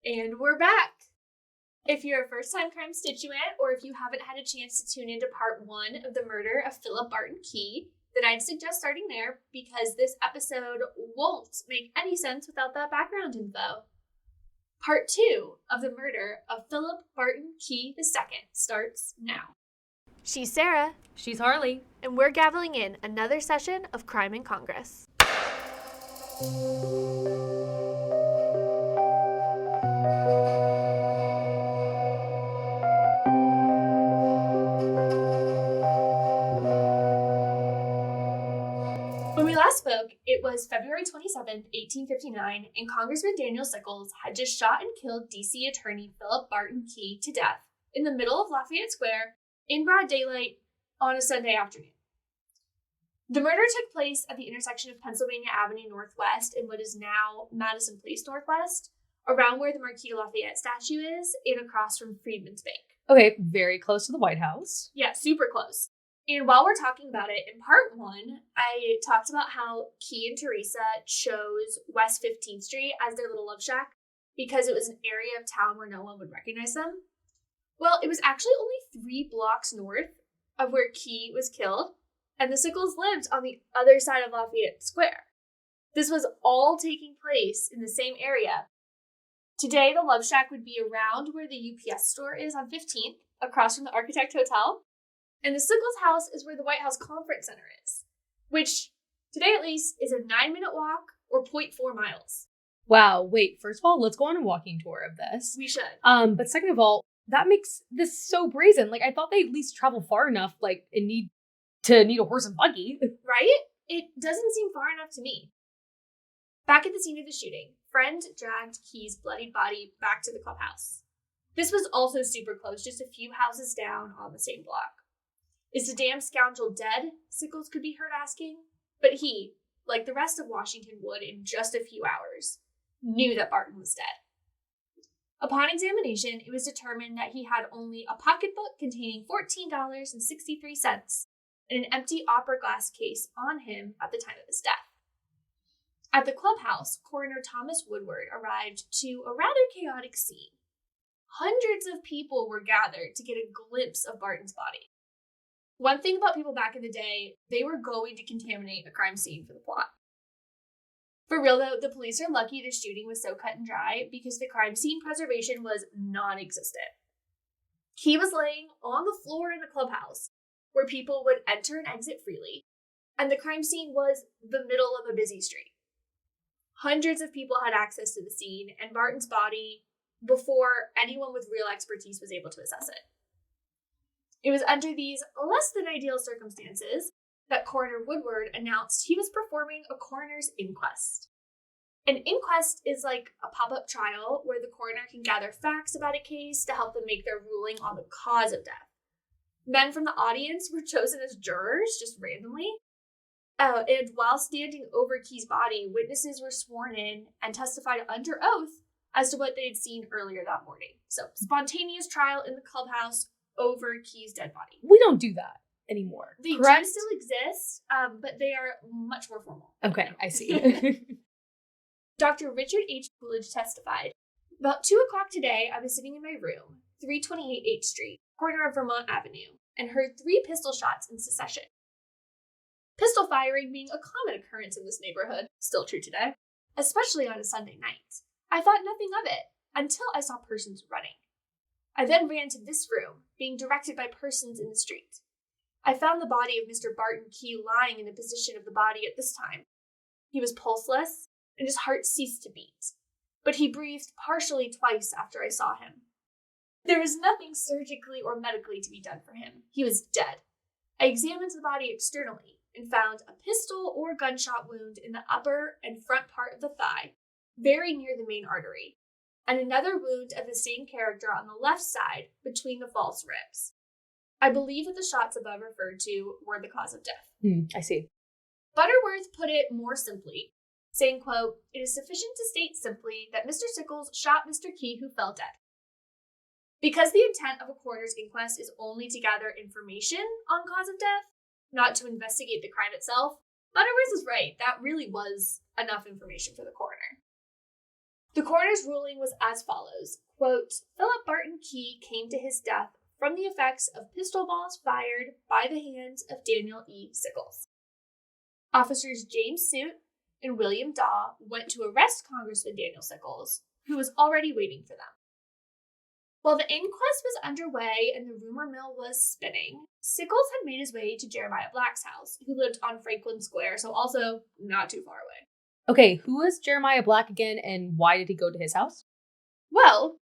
And we're back. If you're a first-time Crimestituent, or if you haven't had a chance to tune into part 1 of the murder of Philip Barton Key, then I'd suggest starting there because this episode won't make any sense without that background info. Part 2 of the murder of Philip Barton Key II starts now. She's Sarah. She's Harley. And we're gaveling in another session of Crime in Congress. When we last spoke, it was February 27th, 1859, and Congressman Daniel Sickles had just shot and killed D.C. Attorney Philip Barton Key to death in the middle of Lafayette Square in broad daylight on a Sunday afternoon. The murder took place at the intersection of Pennsylvania Avenue Northwest and what is now Madison Place Northwest, around where the Marquis de Lafayette statue is and across from Freedman's Bank. Okay, very close to the White House. Yeah, super close. And while we're talking about it, in part 1, I talked about how Key and Teresa chose West 15th Street as their little love shack because it was an area of town where no one would recognize them. Well, it was actually only 3 blocks north of where Key was killed, and the Sickles lived on the other side of Lafayette Square. This was all taking place in the same area. Today, the love shack would be around where the UPS store is on 15th, across from the Architect Hotel. And the Sickles house is where the White House Conference Center is, which, today at least, is a 9-minute walk or 0.4 miles. Wow, wait, first of all, let's go on a walking tour of this. We should. But second of all, that makes this so brazen. Like, I thought they'd at least travel far enough, like, and need a horse and buggy. Right? It doesn't seem far enough to me. Back at the scene of the shooting, friend dragged Key's bloodied body back to the clubhouse. This was also super close, just a few houses down on the same block. Is the damn scoundrel dead? Sickles could be heard asking. But he, like the rest of Washington would in just a few hours, knew that Barton was dead. Upon examination, it was determined that he had only a pocketbook containing $14.63 and an empty opera glass case on him at the time of his death. At the clubhouse, Coroner Thomas Woodward arrived to a rather chaotic scene. Hundreds of people were gathered to get a glimpse of Barton's body. One thing about people back in the day, they were going to contaminate a crime scene for the plot. For real though, the police are lucky the shooting was so cut and dry because the crime scene preservation was non-existent. He was laying on the floor in the clubhouse where people would enter and exit freely, and the crime scene was the middle of a busy street. Hundreds of people had access to the scene and Barton's body before anyone with real expertise was able to assess it. It was under these less than ideal circumstances that Coroner Woodward announced he was performing a coroner's inquest. An inquest is like a pop-up trial where the coroner can gather facts about a case to help them make their ruling on the cause of death. Men from the audience were chosen as jurors, just randomly. And while standing over Key's body, witnesses were sworn in and testified under oath as to what they had seen earlier that morning. So, spontaneous trial in the clubhouse over Key's dead body. We don't do that anymore. They correct? do still exist, but they are much more formal. Okay, I see. Dr. Richard H. Coolidge testified, "About 2 o'clock today, I was sitting in my room, 328 8th Street, corner of Vermont Avenue, and heard 3 pistol shots in succession. Pistol firing being a common occurrence in this neighborhood, still true today, especially on a Sunday night. I thought nothing of it until I saw persons running. I then ran to this room, being directed by persons in the street. I found the body of Mr. Barton Key lying in the position of the body at this time. He was pulseless, and his heart ceased to beat, but he breathed partially twice after I saw him. There was nothing surgically or medically to be done for him. He was dead. I examined the body externally and found a pistol or gunshot wound in the upper and front part of the thigh, very near the main artery, and another wound of the same character on the left side between the false ribs. I believe that the shots above referred to were the cause of death." I see. Butterworth put it more simply, saying, quote, "It is sufficient to state simply that Mr. Sickles shot Mr. Key, who fell dead." Because the intent of a coroner's inquest is only to gather information on cause of death, not to investigate the crime itself, Butterworth is right. That really was enough information for the coroner. The coroner's ruling was as follows. Quote, Philip Barton Key came to his death from the effects of pistol balls fired by the hands of Daniel E. Sickles. Officers James Suit and William Daw went to arrest Congressman Daniel Sickles, who was already waiting for them. While the inquest was underway and the rumor mill was spinning, Sickles had made his way to Jeremiah Black's house, who lived on Franklin Square, so also not too far away. Okay, who was Jeremiah Black again, and why did he go to his house? Well,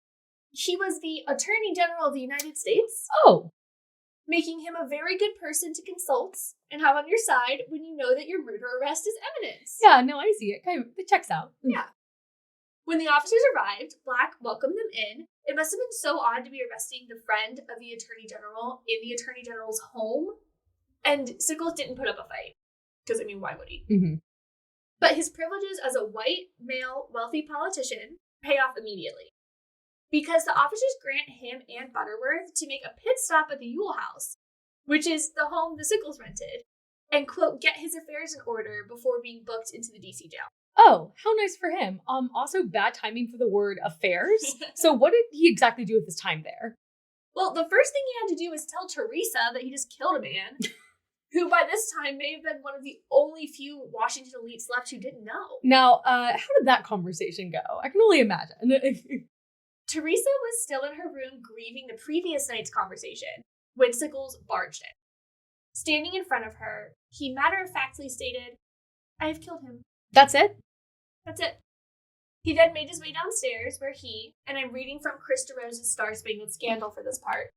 he was the Attorney General of the United States. Oh. Making him a very good person to consult and have on your side when you know that your murder arrest is imminent. Yeah, no, I see it. It checks out. Yeah. When the officers arrived, Black welcomed them in. It must have been so odd to be arresting the friend of the Attorney General in the Attorney General's home. And Sickles didn't put up a fight. Because, why would he? Mm-hmm. But his privileges as a white, male, wealthy politician pay off immediately. Because the officers grant him and Butterworth to make a pit stop at the Ewell House, which is the home the Sickles rented, and, quote, get his affairs in order before being booked into the D.C. jail. Oh, how nice for him. Also bad timing for the word affairs. So what did he exactly do with his time there? Well, the first thing he had to do was tell Teresa that he just killed a man, who by this time may have been one of the only few Washington elites left who didn't know. Now, how did that conversation go? I can only imagine. Teresa was still in her room grieving the previous night's conversation when Sickles barged in. Standing in front of her, he matter-of-factly stated, I have killed him. That's it? That's it. He then made his way downstairs where he, and I'm reading from Chris DeRose's Star Spangled Scandal for this part,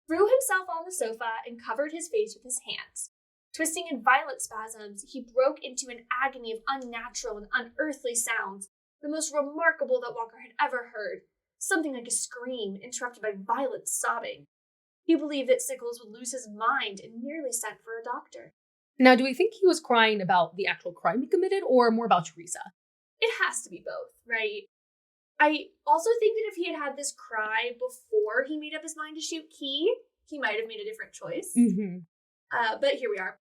threw himself on the sofa and covered his face with his hands. Twisting in violent spasms, he broke into an agony of unnatural and unearthly sounds, the most remarkable that Walker had ever heard, something like a scream interrupted by violent sobbing. He believed that Sickles would lose his mind and nearly sent for a doctor. Now, do we think he was crying about the actual crime he committed or more about Teresa? It has to be both, right? I also think that if he had this cry before he made up his mind to shoot Key, he might have made a different choice. Mm-hmm. But here we are.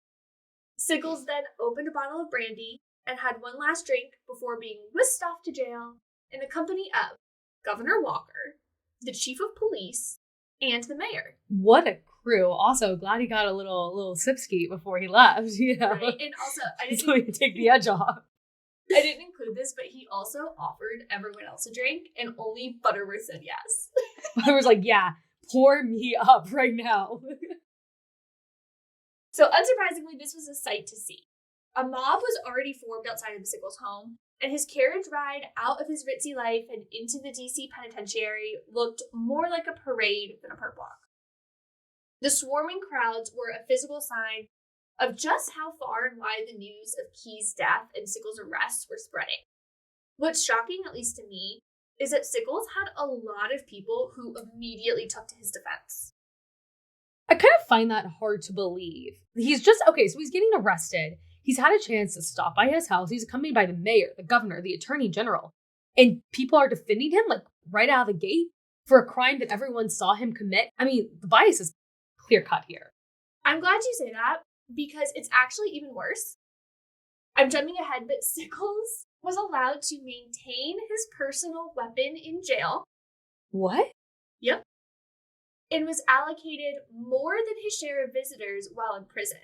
Sickles then opened a bottle of brandy and had one last drink before being whisked off to jail in the company of Governor Walker, the chief of police, and the mayor. What a crew. Also, glad he got a little sipski before he left. You know? Right? And also, I didn't so he could take the edge off. I didn't include this, but he also offered everyone else a drink, and only Butterworth said yes. I was like, yeah, pour me up right now. So unsurprisingly, this was a sight to see. A mob was already formed outside of the Sickles' home, and his carriage ride out of his ritzy life and into the D.C. penitentiary looked more like a parade than a perp walk. The swarming crowds were a physical sign of just how far and wide the news of Key's death and Sickles' arrests were spreading. What's shocking, at least to me, is that Sickles had a lot of people who immediately took to his defense. I kind of find that hard to believe. He's just, okay, so he's getting arrested. He's had a chance to stop by his house. He's accompanied by the mayor, the governor, the attorney general. And people are defending him, like, right out of the gate for a crime that everyone saw him commit. I mean, the bias is clear-cut here. I'm glad you say that, because it's actually even worse. I'm jumping ahead, but Sickles was allowed to maintain his personal weapon in jail. What? Yep. And was allocated more than his share of visitors while in prison.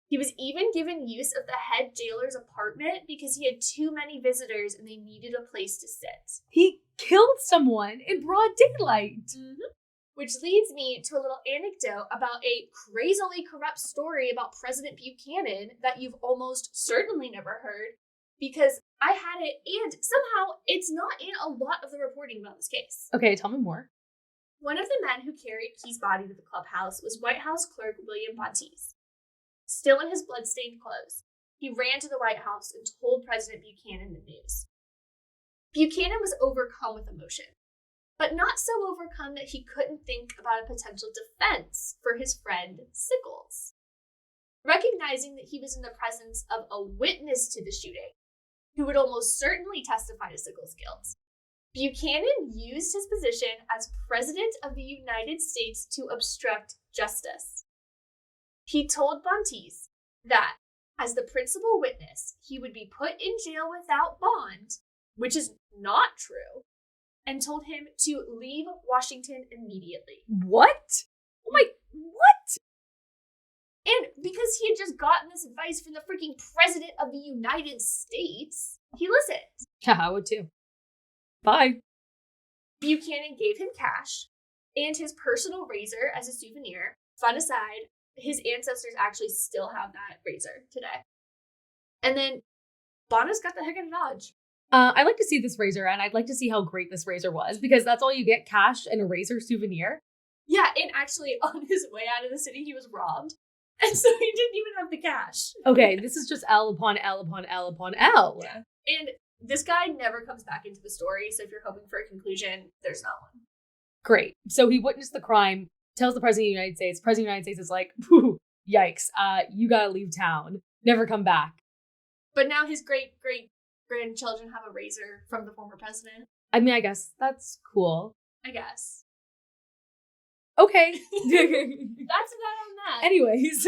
He was even given use of the head jailer's apartment because he had too many visitors and they needed a place to sit. He killed someone in broad daylight. Mm-hmm. Which leads me to a little anecdote about a crazily corrupt story about President Buchanan that you've almost certainly never heard, because I had it and somehow it's not in a lot of the reporting about this case. Okay, tell me more. One of the men who carried Key's body to the clubhouse was White House clerk William Bontes. Still in his blood-stained clothes, he ran to the White House and told President Buchanan the news. Buchanan was overcome with emotion, but not so overcome that he couldn't think about a potential defense for his friend Sickles. Recognizing that he was in the presence of a witness to the shooting, who would almost certainly testify to Sickles' guilt, Buchanan used his position as President of the United States to obstruct justice. He told Bontes that, as the principal witness, he would be put in jail without bond, which is not true, and told him to leave Washington immediately. What? Oh my, what? And because he had just gotten this advice from the freaking President of the United States, he listened. Yeah, I would too. Bye. Buchanan gave him cash and his personal razor as a souvenir. Fun aside, his ancestors actually still have that razor today. And then Bonas got the heck out of Dodge. I'd like to see this razor, and I'd like to see how great this razor was, because that's all you get, cash and a razor souvenir. Yeah, and actually on his way out of the city, he was robbed. And so he didn't even have the cash. Okay, this is just L upon L upon L upon L. Yeah. And this guy never comes back into the story, so if you're hoping for a conclusion, there's not one. Great. So he witnessed the crime, tells the President of the United States. President of the United States is like, "Phew, yikes, you gotta leave town. Never come back." But now his great-great-grandchildren have a razor from the former president. I mean, I guess that's cool. I guess. Okay. That's that on that. Anyways.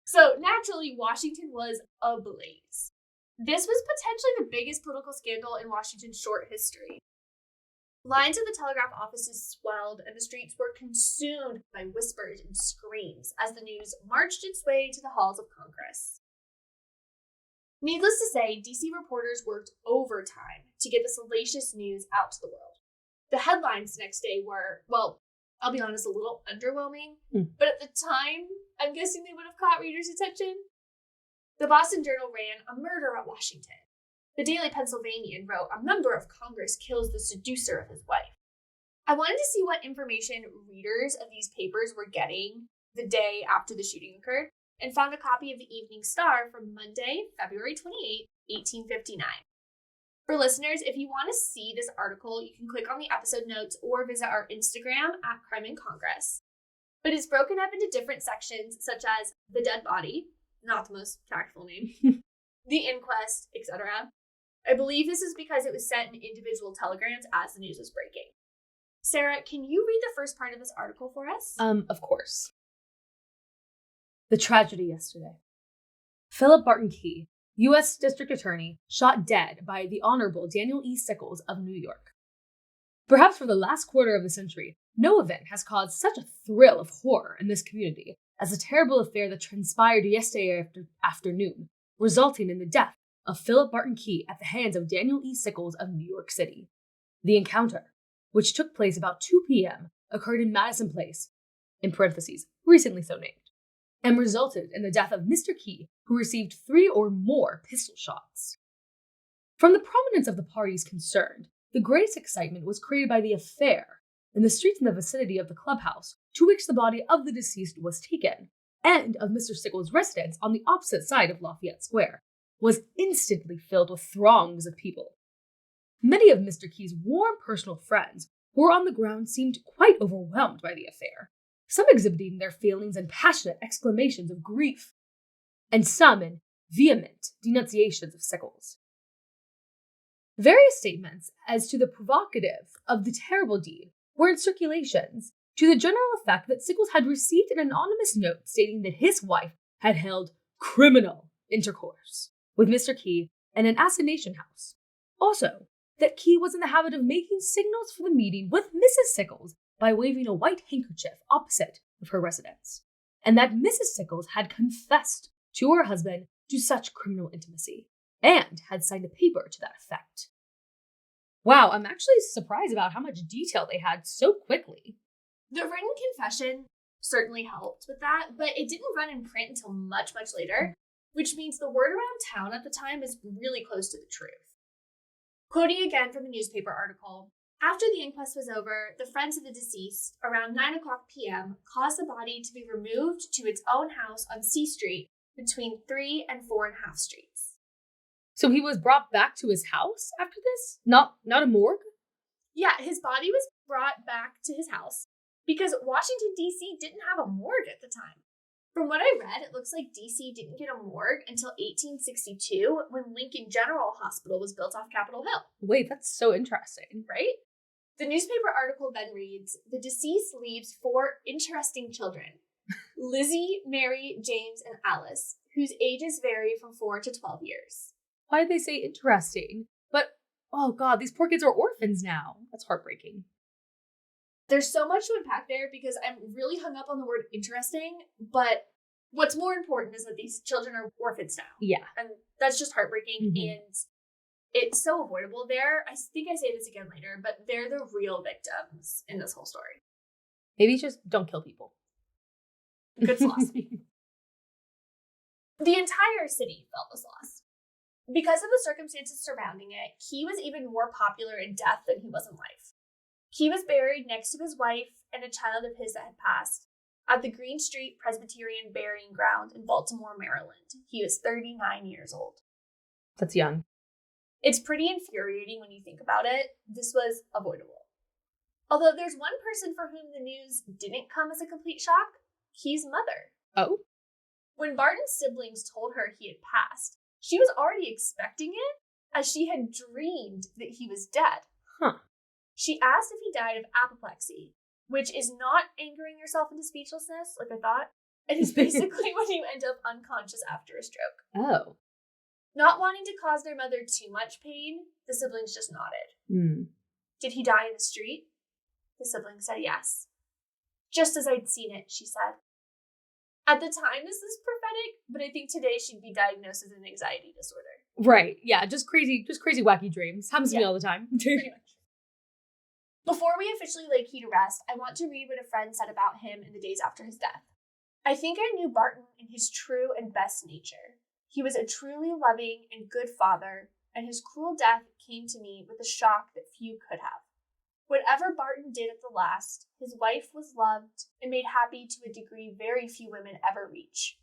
So naturally, Washington was ablaze. This was potentially the biggest political scandal in Washington's short history. Lines of the telegraph offices swelled and the streets were consumed by whispers and screams as the news marched its way to the halls of Congress. Needless to say, DC reporters worked overtime to get the salacious news out to the world. The headlines the next day were, well, I'll be honest, a little underwhelming, but at the time, I'm guessing they would have caught readers' attention. The Boston Journal ran a murder at Washington. The Daily Pennsylvanian wrote, a member of Congress kills the seducer of his wife. I wanted to see what information readers of these papers were getting the day after the shooting occurred, and found a copy of the Evening Star from Monday, February 28, 1859. For listeners, if you want to see this article, you can click on the episode notes or visit our Instagram at Crime in Congress. But it's broken up into different sections, such as the dead body, not the most tactful name, the inquest, etc. I believe this is because it was sent in individual telegrams as the news was breaking. Sarah, can you read the first part of this article for us? Of course. The tragedy yesterday. Philip Barton Key, U.S. District Attorney, shot dead by the Honorable Daniel E. Sickles of New York. Perhaps for the last quarter of the century, no event has caused such a thrill of horror in this community as the terrible affair that transpired yesterday afternoon, resulting in the death of Philip Barton Key at the hands of Daniel E. Sickles of New York City. The encounter, which took place about 2 p.m., occurred in Madison Place, in parentheses, recently so named, and resulted in the death of Mr. Key, who received 3 or more pistol shots. From the prominence of the parties concerned, the greatest excitement was created by the affair in the streets in the vicinity of the clubhouse to which the body of the deceased was taken, and of Mr. Sickles' residence on the opposite side of Lafayette Square, was instantly filled with throngs of people. Many of Mr. Key's warm personal friends who were on the ground seemed quite overwhelmed by the affair, some exhibiting their feelings in passionate exclamations of grief, and some in vehement denunciations of Sickles. Various statements as to the provocative of the terrible deed were in circulations, to the general effect that Sickles had received an anonymous note stating that his wife had held criminal intercourse with Mr. Key in an assignation house. Also, that Key was in the habit of making signals for the meeting with Mrs. Sickles by waving a white handkerchief opposite of her residence, and that Mrs. Sickles had confessed to her husband to such criminal intimacy, and had signed a paper to that effect. Wow, I'm actually surprised about how much detail they had so quickly. The written confession certainly helped with that, but it didn't run in print until much, much later, which means the word around town at the time is really close to the truth. Quoting again from the newspaper article, after the inquest was over, the friends of the deceased, around 9 o'clock p.m., caused the body to be removed to its own house on C Street between 3 and 4.5 streets. So he was brought back to his house after this? Not a morgue? Yeah, his body was brought back to his house because Washington, D.C. didn't have a morgue at the time. From what I read, it looks like D.C. didn't get a morgue until 1862 when Lincoln General Hospital was built off Capitol Hill. Wait, that's so interesting. Right? The newspaper article then reads, the deceased leaves 4 interesting children, Lizzie, Mary, James, and Alice, whose ages vary from 4 to 12 years. Why did they say interesting? But Oh God, these poor kids are orphans now. That's heartbreaking. There's so much to unpack there because I'm really hung up on the word interesting, but what's more important is that these children are orphans now. Yeah. And that's just heartbreaking, and it's so avoidable there. I think I say this again later, but they're the real victims in this whole story. Maybe just don't kill people. Good philosophy. The entire city felt this loss. Because of the circumstances surrounding it, Key was even more popular in death than he was in life. Key was buried next to his wife and a child of his that had passed at the Green Street Presbyterian Burying Ground in Baltimore, Maryland. He was 39 years old. That's young. It's pretty infuriating when you think about it. This was avoidable. Although there's one person for whom the news didn't come as a complete shock, Key's mother. Oh? When Barton's siblings told her he had passed, she was already expecting it, as she had dreamed that he was dead. Huh. She asked if he died of apoplexy, which is not angering yourself into speechlessness, like I thought. It is basically when you end up unconscious after a stroke. Oh. Not wanting to cause their mother too much pain, the siblings just nodded. Did he die in the street? The siblings said yes. Just as I'd seen it, she said. At the time, this is prophetic, but I think today she'd be diagnosed as an anxiety disorder. Right. Yeah. Just crazy, wacky dreams. Happens to me all the time. Pretty much. Before we officially lay Key to rest, I want to read what a friend said about him in the days after his death. I think I knew Barton in his true and best nature. He was a truly loving and good father, and his cruel death came to me with a shock that few could have. Whatever Barton did at the last, his wife was loved and made happy to a degree very few women ever reach.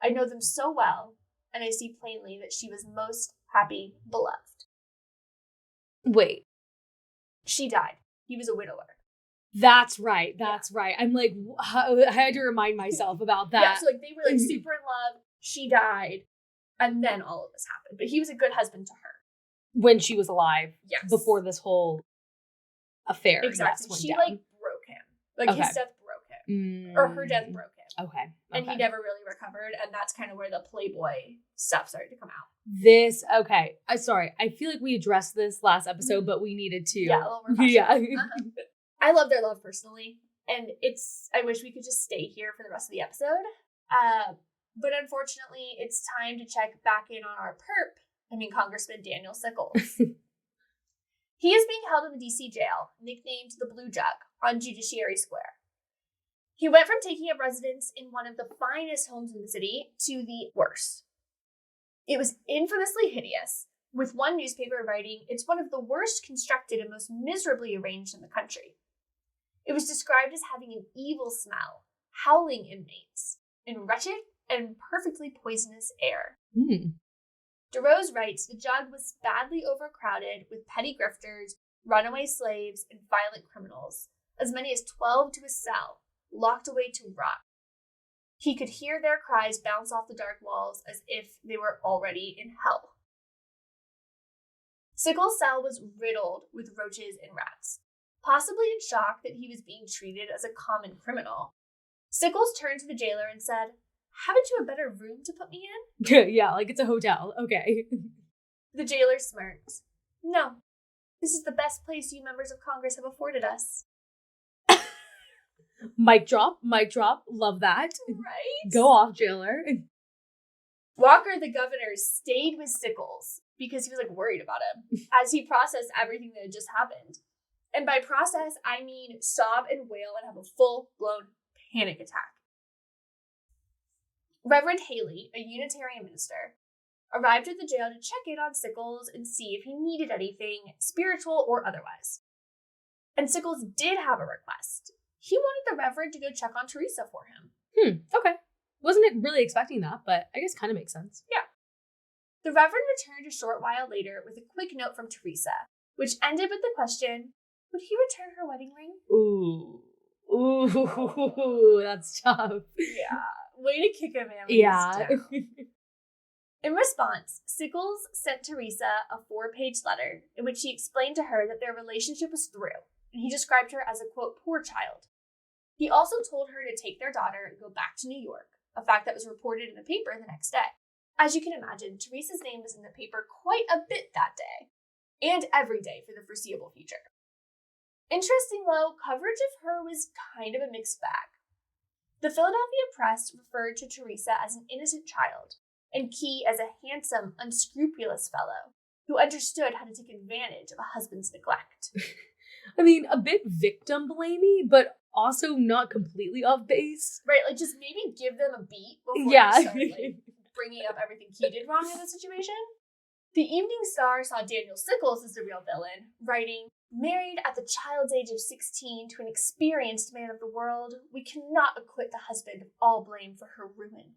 I know them so well, and I see plainly that she was most happy, beloved. Wait. She died. He was a widower. That's right. That's right. I'm like, I had to remind myself about that. Yeah, so like they were like super in love. She died, and then all of this happened. But he was a good husband to her. When she was alive. Yes. Before this whole affair. Exactly. Yes, she down. like broke him. Like his death broke him. Or her death broke him. Okay. And he never really recovered. And that's kind of where the Playboy stuff started to come out. Okay. Sorry. I feel like we addressed this last episode, but we needed to. Yeah, a little more I love their love personally. And I wish we could just stay here for the rest of the episode. But unfortunately, it's time to check back in on our Congressman Daniel Sickles. He is being held in the DC jail, nicknamed the Blue Jug, on Judiciary Square. He went from taking up residence in one of the finest homes in the city to the worst. It was infamously hideous, with one newspaper writing, "It's one of the worst constructed and most miserably arranged in the country." It was described as having an evil smell, howling inmates, and wretched and perfectly poisonous air. DeRose writes, the Jug was badly overcrowded with petty grifters, runaway slaves, and violent criminals, as many as 12 to a cell, locked away to rot. He could hear their cries bounce off the dark walls as if they were already in hell. Sickles' cell was riddled with roaches and rats. Possibly in shock that he was being treated as a common criminal, Sickles turned to the jailer and said, "Haven't you a better room to put me in?" Yeah, like it's a hotel. Okay. The jailer smirked. "No, this is the best place you members of Congress have afforded us." Mic drop. Love that. Right? Go off, jailer. Walker, the governor, stayed with Sickles because he was worried about him as he processed everything that had just happened. And by process, I mean sob and wail and have a full-blown panic attack. Reverend Haley, a Unitarian minister, arrived at the jail to check in on Sickles and see if he needed anything, spiritual or otherwise. And Sickles did have a request. He wanted the Reverend to go check on Teresa for him. Okay. Wasn't really expecting that, but I guess kind of makes sense. Yeah. The Reverend returned a short while later with a quick note from Teresa, which ended with the question, would he return her wedding ring? Ooh, that's tough. Yeah. Way to kick a man. Yeah. In response, Sickles sent Teresa a 4-page letter in which he explained to her that their relationship was through, and he described her as a, quote, poor child. He also told her to take their daughter and go back to New York, a fact that was reported in the paper the next day. As you can imagine, Teresa's name was in the paper quite a bit that day. and every day for the foreseeable future. Interesting, though, coverage of her was kind of a mixed bag. The Philadelphia Press referred to Teresa as an innocent child, and Key as a handsome, unscrupulous fellow who understood how to take advantage of a husband's neglect. I mean, a bit victim blamey, but also not completely off base. Right, like just maybe give them a beat before you start bringing up everything he did wrong in the situation. The Evening Star saw Daniel Sickles as the real villain, writing, "Married at the child's age of 16 to an experienced man of the world, we cannot acquit the husband of all blame for her ruin."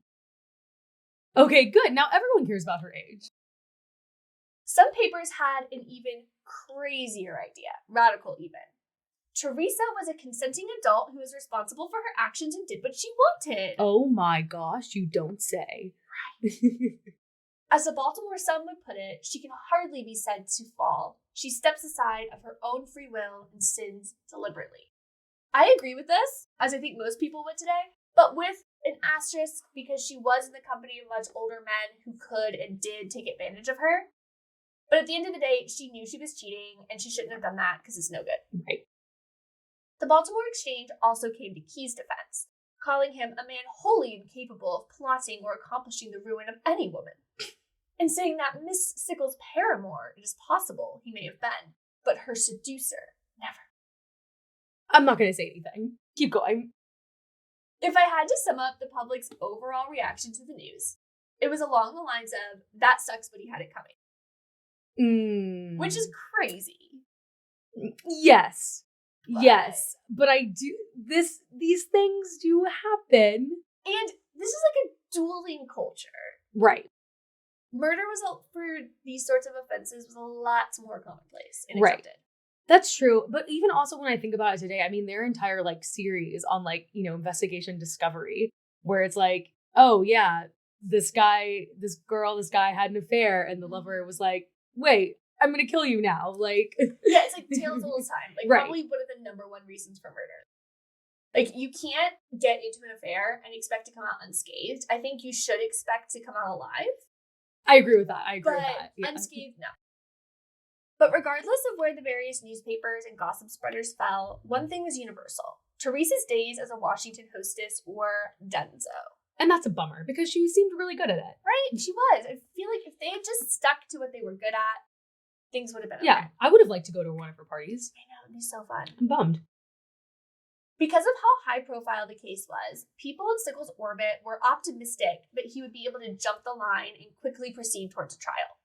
Okay, good. Now everyone cares about her age. Some papers had an even crazier idea, radical even. Teresa was a consenting adult who was responsible for her actions and did what she wanted. Oh my gosh, you don't say. Right. As the Baltimore Sun would put it, she can hardly be said to fall. She steps aside of her own free will and sins deliberately. I agree with this, as I think most people would today, but with an asterisk because she was in the company of much older men who could and did take advantage of her. But at the end of the day, she knew she was cheating, and she shouldn't have done that because it's no good. Right. The Baltimore Exchange also came to Key's defense, calling him a man wholly incapable of plotting or accomplishing the ruin of any woman, and saying that Miss Sickles' paramour, it is possible he may have been, but her seducer, never. I'm not going to say anything. Keep going. If I had to sum up the public's overall reaction to the news, it was along the lines of, that sucks, but he had it coming. Which is crazy. Yes. Yes. But I do, these things do happen. And this is like a dueling culture. Right. Murder for these sorts of offenses was a lot more commonplace and accepted. Right. That's true. But even also when I think about it today, I mean, their entire series on investigation discovery, where it's like, oh yeah, this guy had an affair, and the lover was like, wait, I'm gonna kill you now. Yeah, it's like Tales of Old Time. Right. Probably one of the number one reasons for murder. You can't get into an affair and expect to come out unscathed. I think you should expect to come out alive. I agree with that. Yeah. Unscathed, no. But regardless of where the various newspapers and gossip spreaders fell, one thing was universal. Teresa's days as a Washington hostess were donezo. And that's a bummer, because she seemed really good at it. Right? She was. I feel like if they had just stuck to what they were good at, things would have been okay. Yeah, I would have liked to go to one of her parties. I know, it'd be so fun. I'm bummed. Because of how high profile the case was, people in Sickles' orbit were optimistic that he would be able to jump the line and quickly proceed towards a trial.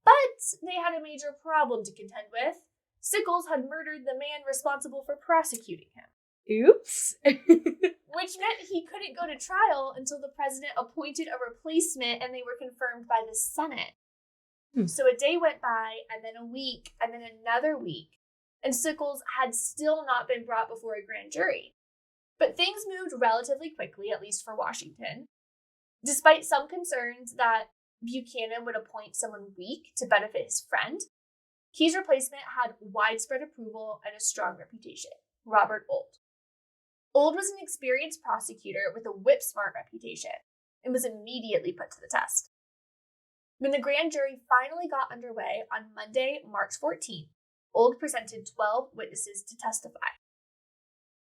But they had a major problem to contend with. Sickles had murdered the man responsible for prosecuting him. Oops. Which meant he couldn't go to trial until the president appointed a replacement and they were confirmed by the Senate. So a day went by, and then a week, and then another week, and Sickles had still not been brought before a grand jury. But things moved relatively quickly, at least for Washington. Despite some concerns that Buchanan would appoint someone weak to benefit his friend, Key's replacement had widespread approval and a strong reputation, Robert Ould. Ould was an experienced prosecutor with a whip-smart reputation and was immediately put to the test. When the grand jury finally got underway on Monday, March 14th, Ould presented 12 witnesses to testify.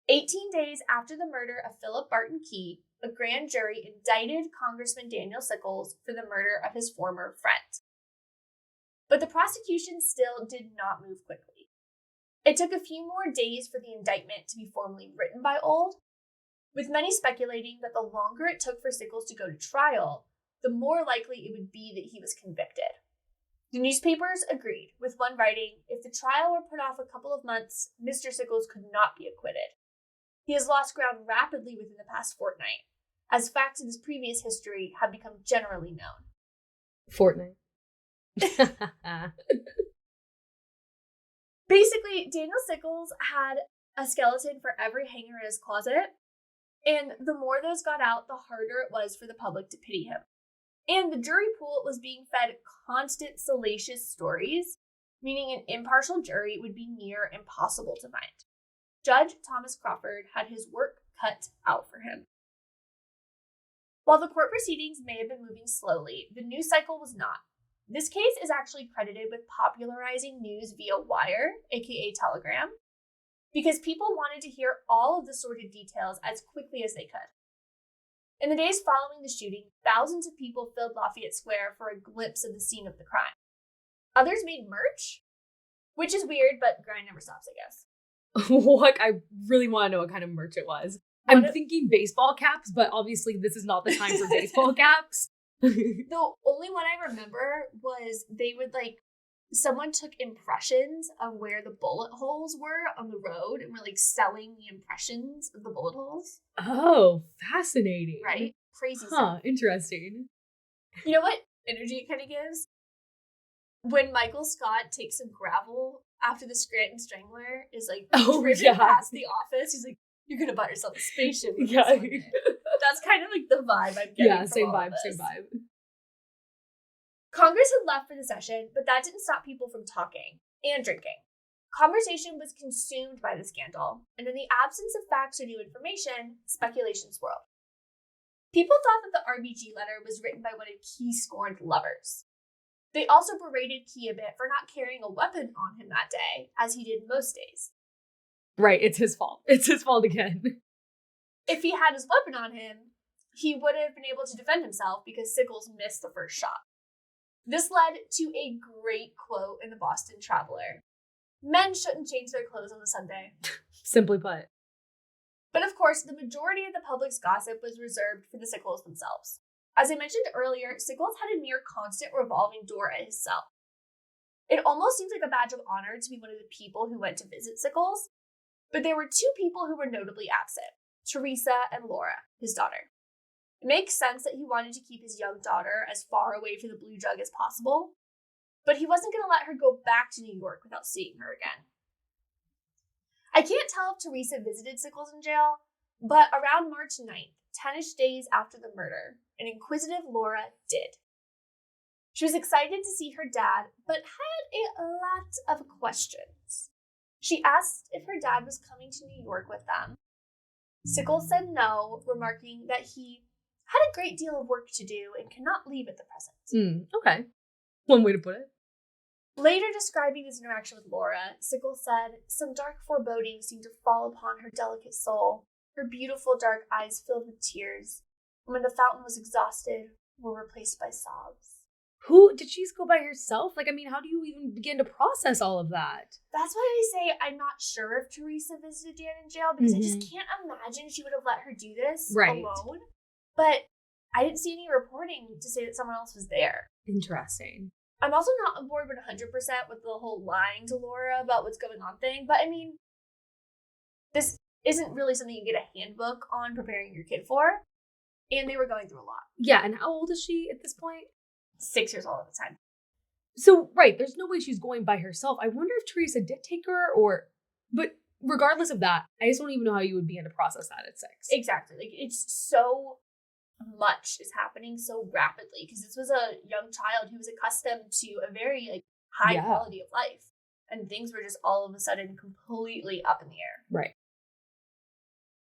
18 days after the murder of Philip Barton Key, a grand jury indicted Congressman Daniel Sickles for the murder of his former friend. But the prosecution still did not move quickly. It took a few more days for the indictment to be formally written by Ould, with many speculating that the longer it took for Sickles to go to trial, the more likely it would be that he was convicted. The newspapers agreed, with one writing, if the trial were put off a couple of months, Mr. Sickles could not be acquitted. He has lost ground rapidly within the past fortnight, as facts in his previous history have become generally known. Fortnite. Basically, Daniel Sickles had a skeleton for every hanger in his closet, and the more those got out, the harder it was for the public to pity him. And the jury pool was being fed constant salacious stories, meaning an impartial jury would be near impossible to find. Judge Thomas Crawford had his work cut out for him. While the court proceedings may have been moving slowly, the news cycle was not. This case is actually credited with popularizing news via wire, aka telegram, because people wanted to hear all of the sordid details as quickly as they could. In the days following the shooting, thousands of people filled Lafayette Square for a glimpse of the scene of the crime. Others made merch, which is weird, but grind never stops, I guess. Like, I really want to know what kind of merch it was. I'm thinking baseball caps, but obviously this is not the time for baseball caps. The only one I remember was they would someone took impressions of where the bullet holes were on the road and were selling the impressions of the bullet holes. Oh, fascinating. Right? Crazy stuff. Interesting. You know what energy it kind of gives? When Michael Scott takes some gravel after the Scranton Strangler is driven past the office, he's like, "You're gonna buy yourself a spaceship." Yeah. That's kind of the vibe I'm getting. Yeah, same vibe. Congress had left for the session, but that didn't stop people from talking and drinking. Conversation was consumed by the scandal, and in the absence of facts or new information, speculation swirled. People thought that the RBG letter was written by one of Key's scorned lovers. They also berated Key a bit for not carrying a weapon on him that day, as he did most days. Right, it's his fault. It's his fault again. If he had his weapon on him, he would have been able to defend himself because Sickles missed the first shot. This led to a great quote in the Boston Traveler. Men shouldn't change their clothes on a Sunday. Simply put. But of course, the majority of the public's gossip was reserved for the Sickles themselves. As I mentioned earlier, Sickles had a near constant revolving door at his cell. It almost seems like a badge of honor to be one of the people who went to visit Sickles, but there were two people who were notably absent, Teresa and Laura, his daughter. It makes sense that he wanted to keep his young daughter as far away from the blue jug as possible, but he wasn't going to let her go back to New York without seeing her again. I can't tell if Teresa visited Sickles in jail, but around March 9th, 10-ish days after the murder, an inquisitive Laura did. She was excited to see her dad, but had a lot of questions. She asked if her dad was coming to New York with them. Sickles said no, remarking that he had a great deal of work to do and cannot leave at the present. Okay. One way to put it. Later describing this interaction with Laura, Sickles said, "Some dark forebodings seemed to fall upon her delicate soul. Her beautiful dark eyes filled with tears, and when the fountain was exhausted, were replaced by sobs." Who did she go by herself? How do you even begin to process all of that? That's why I say I'm not sure if Teresa visited Dan in jail, because I just can't imagine she would have let her do this alone. But I didn't see any reporting to say that someone else was there. Interesting. I'm also not on board 100% with the whole lying to Laura about what's going on thing, but I mean, this isn't really something you get a handbook on preparing your kid for, and they were going through a lot. Yeah, and how old is she at this point? 6 years old at the time. So, right, there's no way she's going by herself. I wonder if Teresa did take her but regardless of that, I just don't even know how you would begin to process that at 6. Exactly. It's so much is happening so rapidly because this was a young child who was accustomed to a very high quality of life, and things were just all of a sudden completely up in the air. Right.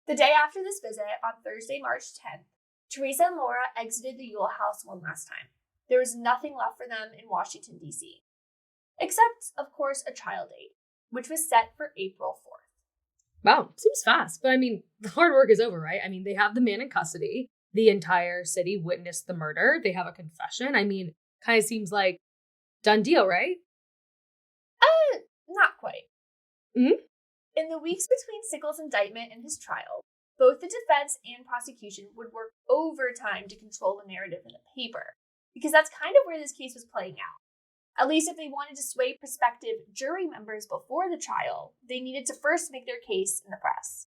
The day after this visit, on Thursday, March 10th, Teresa and Laura exited the Yule house one last time. There was nothing left for them in Washington, D.C., except, of course, a trial date, which was set for April 4th. Wow, seems fast, but the hard work is over, right? They have the man in custody. The entire city witnessed the murder. They have a confession. Kind of seems like done deal, right? Not quite. Mm-hmm. In the weeks between Sickles' indictment and his trial, both the defense and prosecution would work overtime to control the narrative in the paper, because that's kind of where this case was playing out. At least if they wanted to sway prospective jury members before the trial, they needed to first make their case in the press.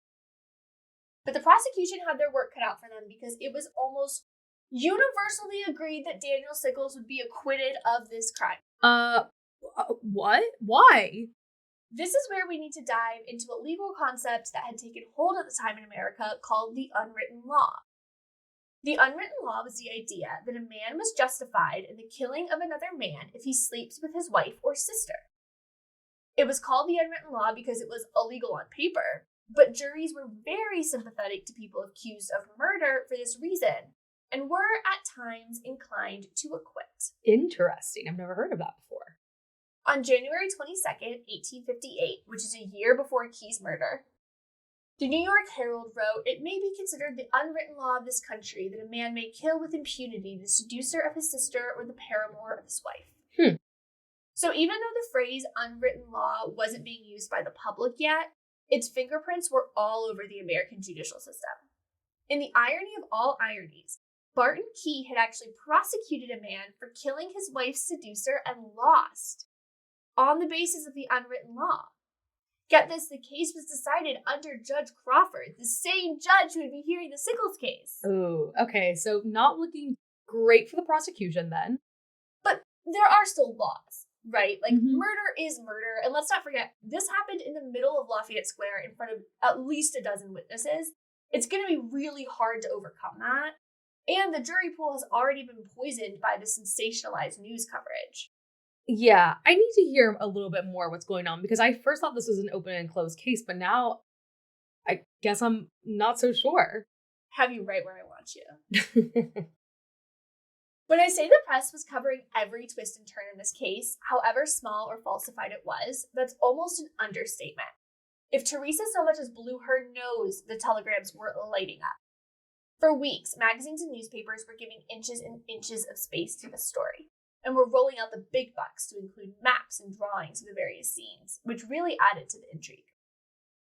But the prosecution had their work cut out for them because it was almost universally agreed that Daniel Sickles would be acquitted of this crime. What? Why? This is where we need to dive into a legal concept that had taken hold at the time in America called the unwritten law. The unwritten law was the idea that a man was justified in the killing of another man if he sleeps with his wife or sister. It was called the unwritten law because it was illegal on paper, but juries were very sympathetic to people accused of murder for this reason, and were at times inclined to acquit. Interesting. I've never heard of that before. On January 22nd, 1858, which is a year before Key's murder, the New York Herald wrote, "It may be considered the unwritten law of this country that a man may kill with impunity the seducer of his sister or the paramour of his wife." So even though the phrase unwritten law wasn't being used by the public yet, its fingerprints were all over the American judicial system. In the irony of all ironies, Barton Key had actually prosecuted a man for killing his wife's seducer and lost on the basis of the unwritten law. Get this, the case was decided under Judge Crawford, the same judge who would be hearing the Sickles case. Oh, okay. So not looking great for the prosecution then. But there are still laws, right? Like, murder is murder. And let's not forget, this happened in the middle of Lafayette Square in front of at least a dozen witnesses. It's going to be really hard to overcome that. And the jury pool has already been poisoned by the sensationalized news coverage. Yeah, I need to hear a little bit more what's going on, because I first thought this was an open and closed case, but now I guess I'm not so sure. Have you right where I want you. When I say the press was covering every twist and turn in this case, however small or falsified it was, that's almost an understatement. If Teresa so much as blew her nose, the telegrams were lighting up. For weeks, magazines and newspapers were giving inches and inches of space to the story, and were rolling out the big bucks to include maps and drawings of the various scenes, which really added to the intrigue.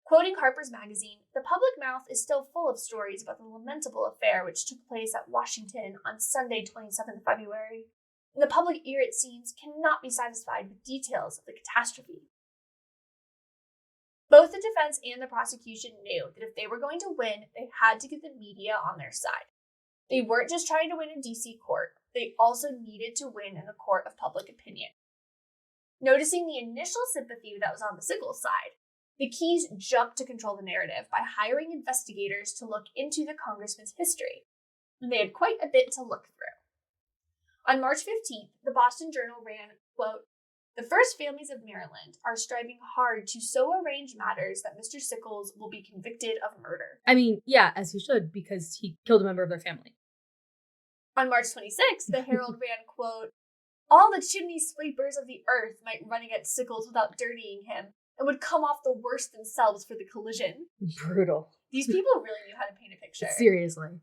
Quoting Harper's Magazine, "The public mouth is still full of stories about the lamentable affair which took place at Washington on Sunday, 27th February, and the public ear, it seems, cannot be satisfied with details of the catastrophe." Both the defense and the prosecution knew that if they were going to win, they had to get the media on their side. They weren't just trying to win in D.C. court, they also needed to win in the court of public opinion. Noticing the initial sympathy that was on the Sickles side, the Keys jumped to control the narrative by hiring investigators to look into the congressman's history, and they had quite a bit to look through. On March 15th, the Boston Journal ran, quote, "The first families of Maryland are striving hard to so arrange matters that Mr. Sickles will be convicted of murder." I mean, yeah, as he should, because he killed a member of their family. On March 26th, the Herald ran, quote, "All the chimney sweepers of the earth might run against Sickles without dirtying him, and would come off the worst themselves for the collision." Brutal. These people really knew how to paint a picture. Seriously.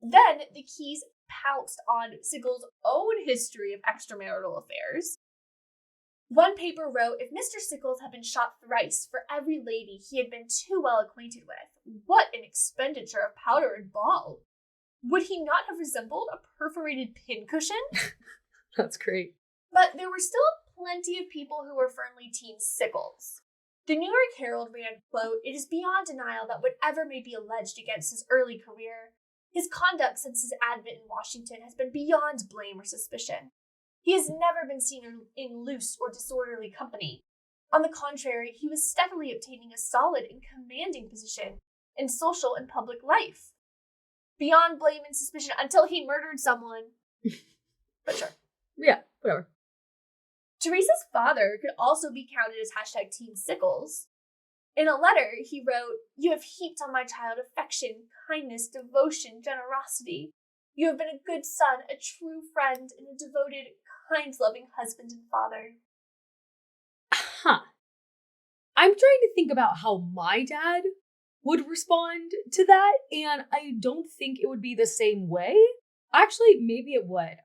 Then the Keys pounced on Sickles' own history of extramarital affairs. One paper wrote, "If Mr. Sickles had been shot thrice for every lady he had been too well acquainted with, what an expenditure of powder and ball! Would he not have resembled a perforated pincushion?" That's great. But there were still plenty of people who were firmly Team Sickles. The New York Herald ran, quote, "It is beyond denial that whatever may be alleged against his early career, his conduct since his advent in Washington has been beyond blame or suspicion. He has never been seen in loose or disorderly company. On the contrary, he was steadily obtaining a solid and commanding position in social and public life. Beyond blame and suspicion until he murdered someone." But sure. Yeah, whatever. Teresa's father could also be counted as hashtag Team Sickles. In a letter, he wrote, "You have heaped on my child affection, kindness, devotion, generosity. You have been a good son, a true friend, and a devoted, kind-loving husband and father." I'm trying to think about how my dad would respond to that, and I don't think it would be the same way. Actually, maybe it would.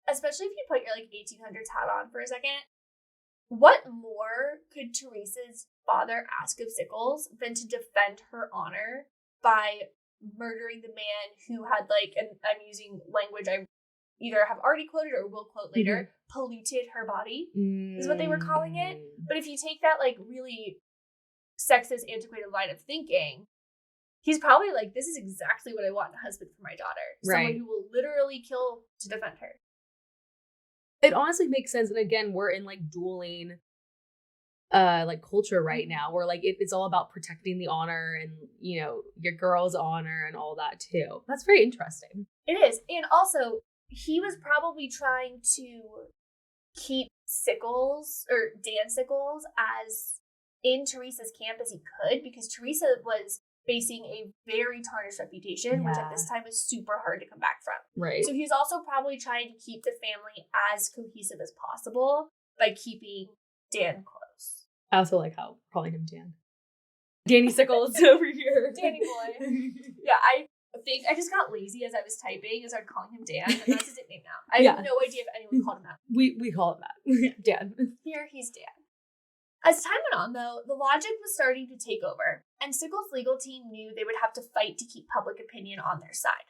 Especially if you put your 1800s hat on for a second. What more could Teresa's father ask of Sickles than to defend her honor by murdering the man who had and I'm using language I either have already quoted or will quote later, polluted her body, is what they were calling it. But if you take that really sexist, antiquated line of thinking, he's probably this is exactly what I want in a husband for my daughter. Right. Someone who will literally kill to defend her. It honestly makes sense. And again, we're in dueling culture right now, where it's all about protecting the honor and your girl's honor and all that too. That's very interesting. It is. And also, he was probably trying to keep Sickles or Dan Sickles as in Teresa's camp as he could, because Teresa was facing a very tarnished reputation, which at this time was super hard to come back from. Right. So he was also probably trying to keep the family as cohesive as possible by keeping Dan close. I also like how we're calling him Dan. Danny Sickles over here. Danny boy. Yeah, I think I just got lazy as I was typing and started calling him Dan, and that's his nickname now. I have no idea if anyone called him that. We call him that. Dan. Here, he's Dan. As time went on, though, the logic was starting to take over, and Sickles' legal team knew they would have to fight to keep public opinion on their side.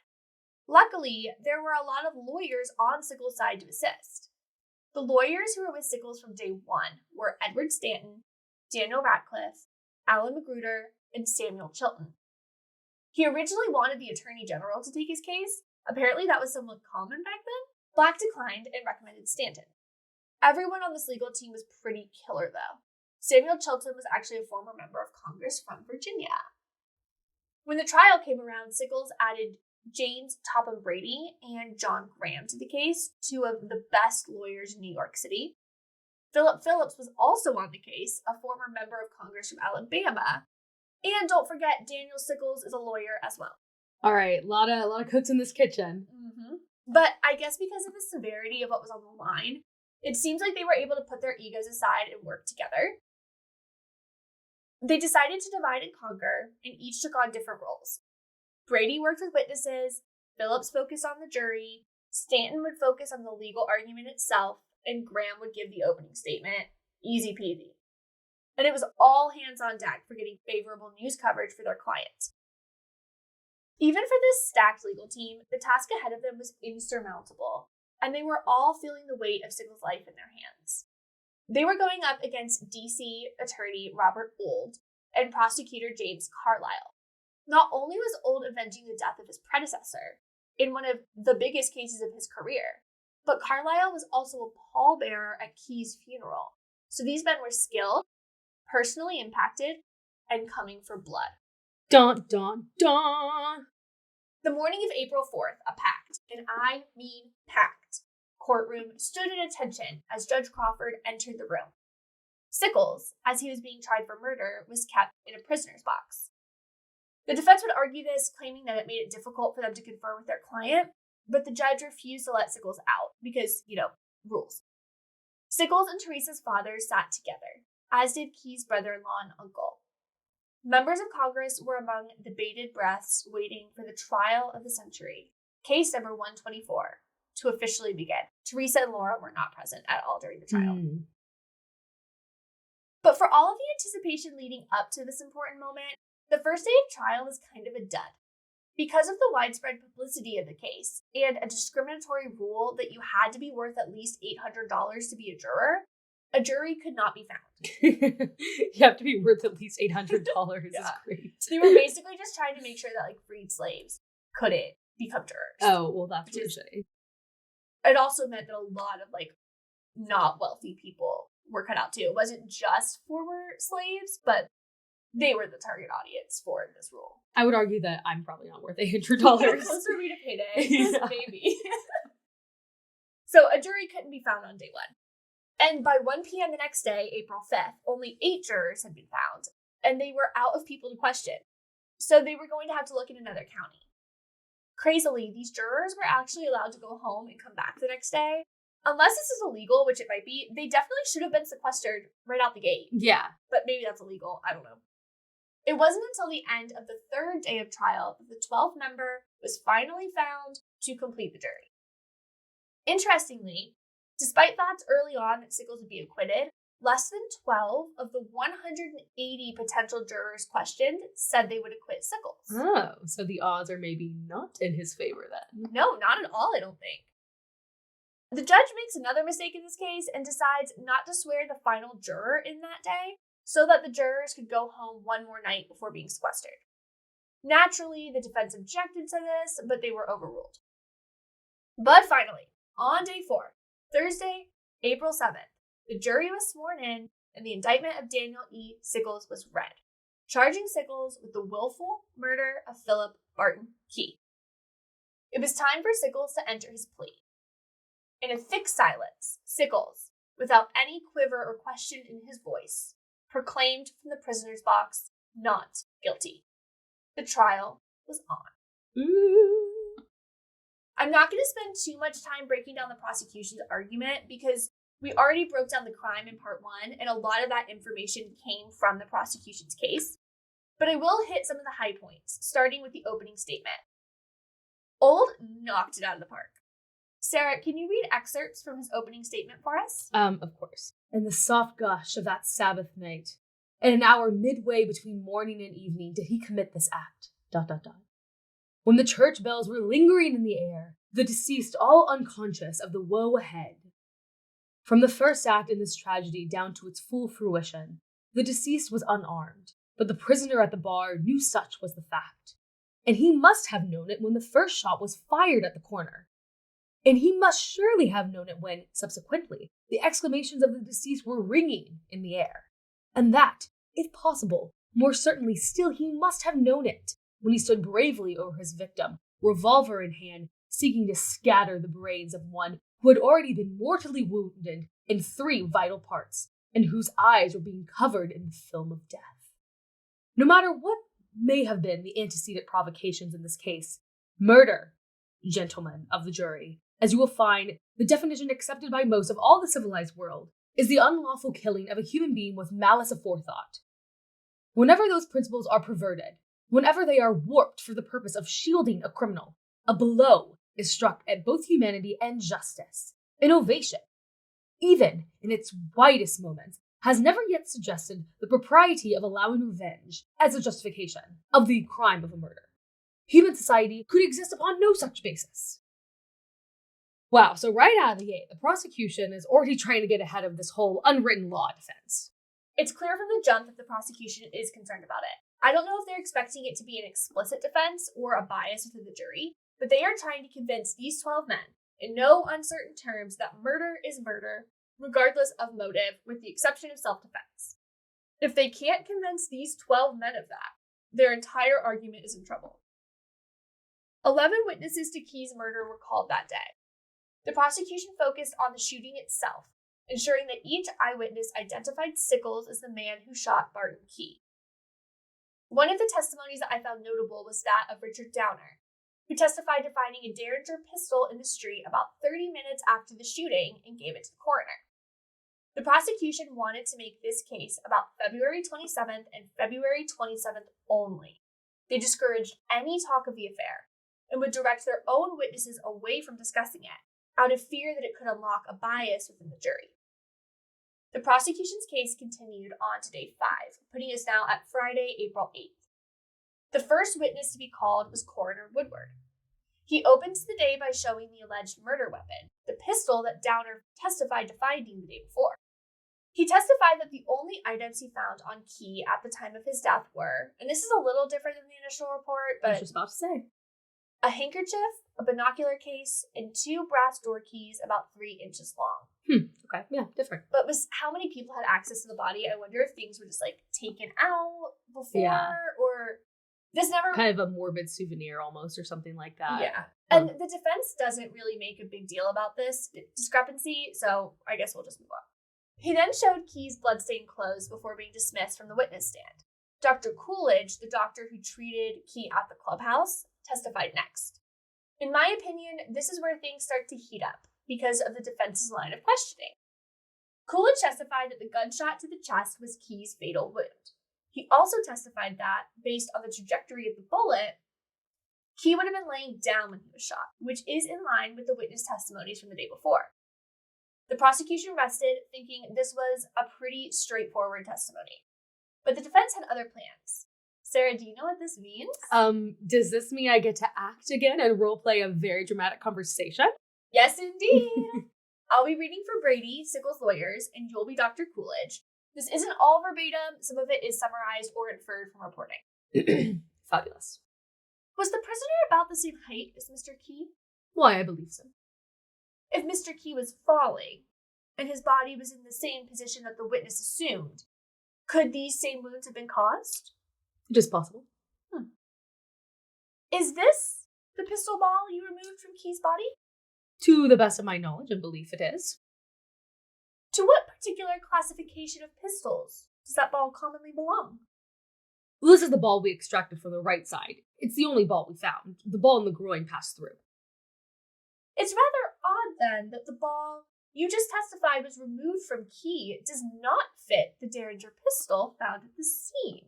Luckily, there were a lot of lawyers on Sickles' side to assist. The lawyers who were with Sickles from day one were Edward Stanton, Daniel Ratcliffe, Alan Magruder, and Samuel Chilton. He originally wanted the Attorney General to take his case. Apparently that was somewhat common back then. Black declined and recommended Stanton. Everyone on this legal team was pretty killer, though. Samuel Chilton was actually a former member of Congress from Virginia. When the trial came around, Sickles added James Topham Brady and John Graham to the case, two of the best lawyers in New York City. Philip Phillips was also on the case, a former member of Congress from Alabama. And don't forget, Daniel Sickles is a lawyer as well. All right, a lot of cooks in this kitchen. Mm-hmm. But I guess because of the severity of what was on the line, it seems like they were able to put their egos aside and work together. They decided to divide and conquer, and each took on different roles. Brady worked with witnesses, Phillips focused on the jury, Stanton would focus on the legal argument itself, and Graham would give the opening statement. Easy peasy. And it was all hands on deck for getting favorable news coverage for their clients. Even for this stacked legal team, the task ahead of them was insurmountable, and they were all feeling the weight of Sickles' life in their hands. They were going up against D.C. Attorney Robert Ould and prosecutor James Carlisle. Not only was Ould avenging the death of his predecessor in one of the biggest cases of his career, but Carlisle was also a pallbearer at Key's funeral. So these men were skilled, personally impacted, and coming for blood. Dun, dun, dun! The morning of April 4th, a packed, and I mean packed, courtroom stood at attention as Judge Crawford entered the room. Sickles, as he was being tried for murder, was kept in a prisoner's box. The defense would argue this, claiming that it made it difficult for them to confer with their client, but the judge refused to let Sickles out because, rules. Sickles and Teresa's father sat together, as did Key's brother-in-law and uncle. Members of Congress were among the bated breaths waiting for the trial of the century, case number 124, to officially begin. Teresa and Laura were not present at all during the trial. But for all of the anticipation leading up to this important moment, the first day of trial was kind of a dud. Because of the widespread publicity of the case and a discriminatory rule that you had to be worth at least $800 to be a juror, a jury could not be found. You have to be worth at least $800. Yeah. Is great. They were basically just trying to make sure that freed slaves couldn't become jurors. Oh, well, that's what shitty. It also meant that a lot of not wealthy people were cut out too. It wasn't just former slaves, but they were the target audience for this rule. I would argue that I'm probably not worth $800. Closer for me to payday, maybe. So a jury couldn't be found on day one. And by 1 p.m. the next day, April 5th, only 8 jurors had been found, and they were out of people to question. So they were going to have to look in another county. Crazily, these jurors were actually allowed to go home and come back the next day. Unless this is illegal, which it might be, they definitely should have been sequestered right out the gate. Yeah. But maybe that's illegal. I don't know. It wasn't until the end of the third day of trial that the 12th member was finally found to complete the jury. Interestingly, despite thoughts early on that Sickles would be acquitted, less than 12 of the 180 potential jurors questioned said they would acquit Sickles. Oh, so the odds are maybe not in his favor then. No, not at all, I don't think. The judge makes another mistake in this case and decides not to swear the final juror in that day so that the jurors could go home one more night before being sequestered. Naturally, the defense objected to this, but they were overruled. But finally, on day 4, Thursday, April 7th, the jury was sworn in and the indictment of Daniel E. Sickles was read, charging Sickles with the willful murder of Philip Barton Key. It was time for Sickles to enter his plea. In a thick silence, Sickles, without any quiver or question in his voice, proclaimed from the prisoner's box, not guilty. The trial was on. Ooh. I'm not going to spend too much time breaking down the prosecution's argument because we already broke down the crime in part 1, and a lot of that information came from the prosecution's case. But I will hit some of the high points, starting with the opening statement. Old knocked it out of the park. Sarah, can you read excerpts from his opening statement for us? Of course. In the soft gush of that Sabbath night, at an hour midway between morning and evening, did he commit this act, ... When the church bells were lingering in the air, the deceased all unconscious of the woe ahead. From the first act in this tragedy down to its full fruition, the deceased was unarmed, but the prisoner at the bar knew such was the fact, and he must have known it when the first shot was fired at the corner. And he must surely have known it when, subsequently, the exclamations of the deceased were ringing in the air. And that, if possible, more certainly still he must have known it when he stood bravely over his victim, revolver in hand, seeking to scatter the brains of one who had already been mortally wounded in 3 vital parts, and whose eyes were being covered in the film of death. No matter what may have been the antecedent provocations in this case, murder, gentlemen of the jury, as you will find, the definition accepted by most of all the civilized world, is the unlawful killing of a human being with malice aforethought. Whenever those principles are perverted, whenever they are warped for the purpose of shielding a criminal, a blow is struck at both humanity and justice. An ovation, even in its widest moments, has never yet suggested the propriety of allowing revenge as a justification of the crime of a murder. Human society could exist upon no such basis. Wow, so right out of the gate, the prosecution is already trying to get ahead of this whole unwritten law defense. It's clear from the jump that the prosecution is concerned about it. I don't know if they're expecting it to be an explicit defense or a bias within the jury, but they are trying to convince these 12 men, in no uncertain terms, that murder is murder, regardless of motive, with the exception of self-defense. If they can't convince these 12 men of that, their entire argument is in trouble. 11 witnesses to Key's murder were called that day. The prosecution focused on the shooting itself, ensuring that each eyewitness identified Sickles as the man who shot Barton Key. One of the testimonies that I found notable was that of Richard Downer, who testified to finding a Derringer pistol in the street about 30 minutes after the shooting and gave it to the coroner. The prosecution wanted to make this case about February 27th and February 27th only. They discouraged any talk of the affair and would direct their own witnesses away from discussing it, out of fear that it could unlock a bias within the jury. The prosecution's case continued on to day 5, putting us now at Friday, April 8th. The first witness to be called was Coroner Woodward. He opens the day by showing the alleged murder weapon, the pistol that Downer testified to finding the day before. He testified that the only items he found on Key at the time of his death were, and this is a little different than the initial report, but I was just about to say, a handkerchief, a binocular case, and 2 brass door keys about 3 inches long. Okay, yeah, different. But was how many people had access to the body? I wonder if things were just like taken out before, or this never kind of a morbid souvenir almost, or something like that. Yeah, and the defense doesn't really make a big deal about this discrepancy, so I guess we'll just move on. He then showed Key's bloodstained clothes before being dismissed from the witness stand. Dr. Coolidge, the doctor who treated Key at the clubhouse, testified next. In my opinion, this is where things start to heat up because of the defense's line of questioning. Coolidge testified that the gunshot to the chest was Key's fatal wound. He also testified that, based on the trajectory of the bullet, Key would have been laying down when he was shot, which is in line with the witness testimonies from the day before. The prosecution rested, thinking this was a pretty straightforward testimony. But the defense had other plans. Sarah, do you know what this means? Does this mean I get to act again and roleplay a very dramatic conversation? Yes, indeed. I'll be reading for Brady, Sickles' lawyers, and you'll be Dr. Coolidge. This isn't all verbatim. Some of it is summarized or inferred from reporting. Fabulous. Was the prisoner about the same height as Mr. Key? Why, I believe so. If Mr. Key was falling, and his body was in the same position that the witness assumed, could these same wounds have been caused? It is possible. Is this the pistol ball you removed from Key's body? To the best of my knowledge and belief, it is. To what particular classification of pistols does that ball commonly belong? Well, this is the ball we extracted from the right side. It's the only ball we found. The ball in the groin passed through. It's rather odd, then, that the ball you just testified was removed from Key does not fit the Derringer pistol found at the scene.